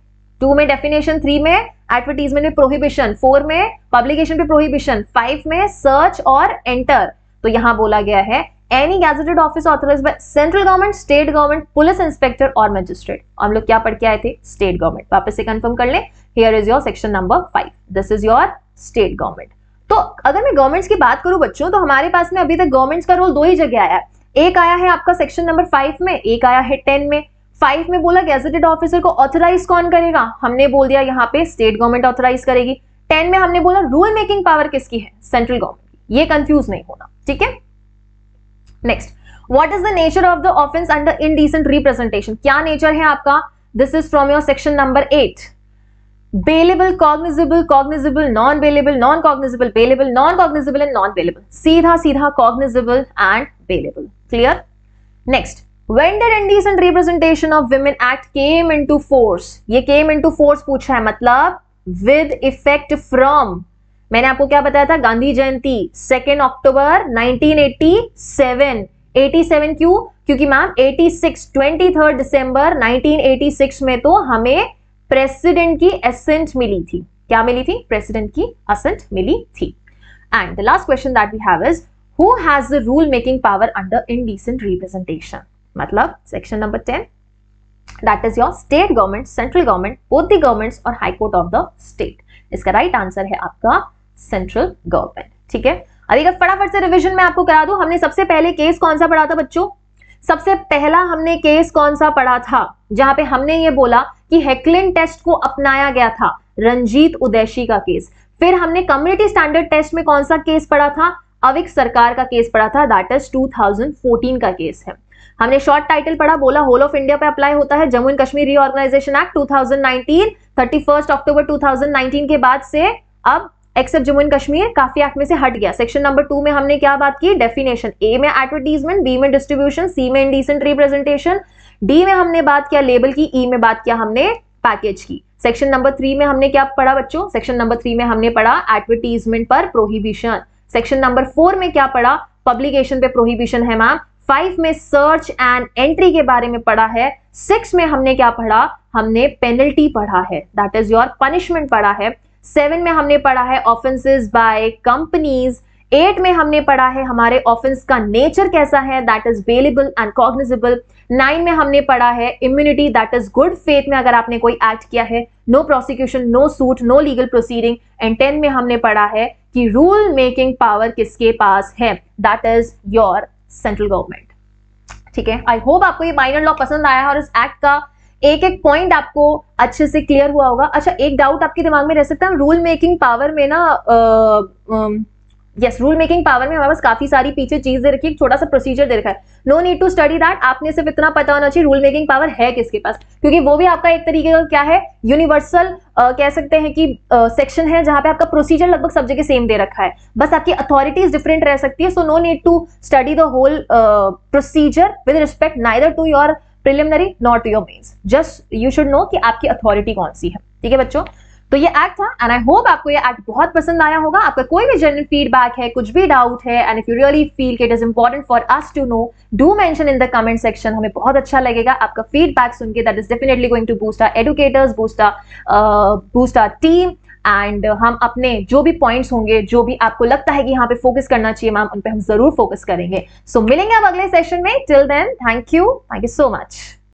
2 में डेफिनेशन, 3 में एडवर्टीजमेंट में प्रोहिबिशन, 4 में पब्लिकेशन पे प्रोहिबिशन, 5 में सर्च और एंटर। तो यहां बोला गया है any gazetted office authorised by central government, state government, police inspector और मजिस्ट्रेट। हम लोग क्या पढ़ के आए थे? State government. वापस से कंफर्म कर लें, here is your section number 5, this is your state government. तो अगर मैं गवर्नमेंट्स की बात करूं बच्चों, तो हमारे पास में अभी तक गवर्नमेंट्स का रोल 2 ही जगह आया है। एक आया है आपका सेक्शन नंबर 5 में, एक आया है 10 में। 5 में बोला गैजेटेड ऑफिसर को ऑथराइज कौन करेगा? हमने बोल दिया यहाँ पे स्टेट गवर्नमेंट ऑथराइज करेगी। 10 में हमने बोला रूल मेकिंग पावर किसकी है? सेंट्रल गवर्नमेंट की। ये कंफ्यूज नहीं होना, ठीक है। Next, what is the nature of the offence under indecent representation? क्या नेचर है आपका? This is from your section number 8। Bailable, cognizable, cognizable, non bailable, non cognizable, bailable, non cognizable and non bailable. सीधा सीधा cognizable and bailable. Clear? Next, when did indecent representation of women act came into force? ये came into force पूछा है, मतलब with effect from. मैंने आपको क्या बताया था? गांधी जयंती 2 अक्टूबर 1987। 87 क्यों? क्योंकि मैम 23 दिसंबर 1986 में तो हमें प्रेसिडेंट की असेंट मिली थी। क्या मिली थी? प्रेसिडेंट की असेंट मिली थी। And the last question that we have is who has the rule making power under indecent representation? मतलब section number 10, that is your state government, central government, both the governments और high court of the state. इसका right answer है आपका central government, ठीक है। अभी फटाफट से रिवीजन में आपको करा दूं, हमने सबसे पहले केस कौन सा पढ़ा था बच्चों? सबसे पहला हमने केस कौन सा पढ़ा था? जहां पे हमने ये बोला कि हेकलिन टेस्ट को अपनाया गया था, रंजीत उदैशी का केस। फिर हमने कम्युनिटी स्टैंडर्ड टेस्ट में कौन सा केस पढ़ा था? अविक सरकार का केस पढ़ा था, दैट इज 2014 का केस है। हमने शॉर्ट टाइटल पढ़ा, बोला होल ऑफ इंडिया पे अप्लाई होता है Jammu and Kashmir reorganisation act 2019, 31 अक्टूबर 2019 के बाद से अब एक्सेप्ट जम्मू एंड कश्मीर काफी एक्ट में से हट गया। सेक्शन नंबर 2 में हमने क्या बात की? डेफिनेशन। ए में एडवर्टीजमेंट, बी में डिस्ट्रीब्यूशन, सी में इंडिसेंट रिप्रेजेंटेशन, डी में हमने बात किया लेबल की, ई में बात किया हमने पैकेज की। सेक्शन नंबर 3 में हमने क्या पढ़ा बच्चों? सेक्शन नंबर 3 में हमने पढ़ा एडवर्टीजमेंट पर प्रोहिबिशन। सेक्शन नंबर 4 में क्या पढ़ा? पब्लिकेशन पे प्रोहिबिशन है मैम। 5 में सर्च एंड एंट्री के बारे में पढ़ा है। 6 में हमने क्या पढ़ा? हमने पेनल्टी पढ़ा है, दैट इज योर पनिशमेंट पढ़ा है। 7 में हमने पढ़ा है ऑफेंसेस बाय कंपनीज। 8 में हमने पढ़ा है हमारे ऑफेंस का नेचर कैसा है, that is bailable and cognizable. 9 में हमने पढ़ा है immunity, that is good faith में अगर आपने कोई एक्ट किया है, no prosecution, no suit, no legal proceeding. And 10 में हमने पढ़ा है कि रूल मेकिंग पावर किसके पास है, that is your central government, ठीक है। आई होप आपको ये माइनर लॉ पसंद आया है और इस एक्ट का एक एक पॉइंट आपको अच्छे से क्लियर हुआ होगा। अच्छा, एक डाउट आपके दिमाग में रह सकता है, रूल मेकिंग पावर में ना यस, रूल मेकिंग पावर में हमारे पास काफी सारी पीछे चीज दे रखी है, एक छोटा सा प्रोसीजर दे रखा है। No need to study that, आपने सिर्फ इतना पता होना चाहिए रूल मेकिंग पावर है किसके पास, क्योंकि वो भी आपका एक तरीके का क्या है, यूनिवर्सल कह सकते हैं कि सेक्शन है जहां पे आपका प्रोसीजर लगभग सब जगह सेम दे रखा है, बस आपकी अथॉरिटीज डिफरेंट रह सकती है। So no need to study the whole procedure with respect neither to your preliminary not to your mains, just you should know कि आपकी अथॉरिटी कौन सी है, ठीक है बच्चों। तो ये एक्ट था एंड आई होप आपको ये एक्ट बहुत पसंद आया होगा। आपका कोई भी जनरल फीडबैक है, कुछ भी डाउट है, and if you really feel it is important for us to know, do mention in the comment section. हमें बहुत अच्छा लगेगा आपका फीडबैक सुन के। That is definitely going to boost our educators, boost our team, and हम अपने जो भी पॉइंट्स होंगे, जो भी आपको लगता है कि यहाँ पे फोकस करना चाहिए मैम, उन पे हम जरूर फोकस करेंगे। सो मिलेंगे अब अगले सेशन में। Till then, thank you so much.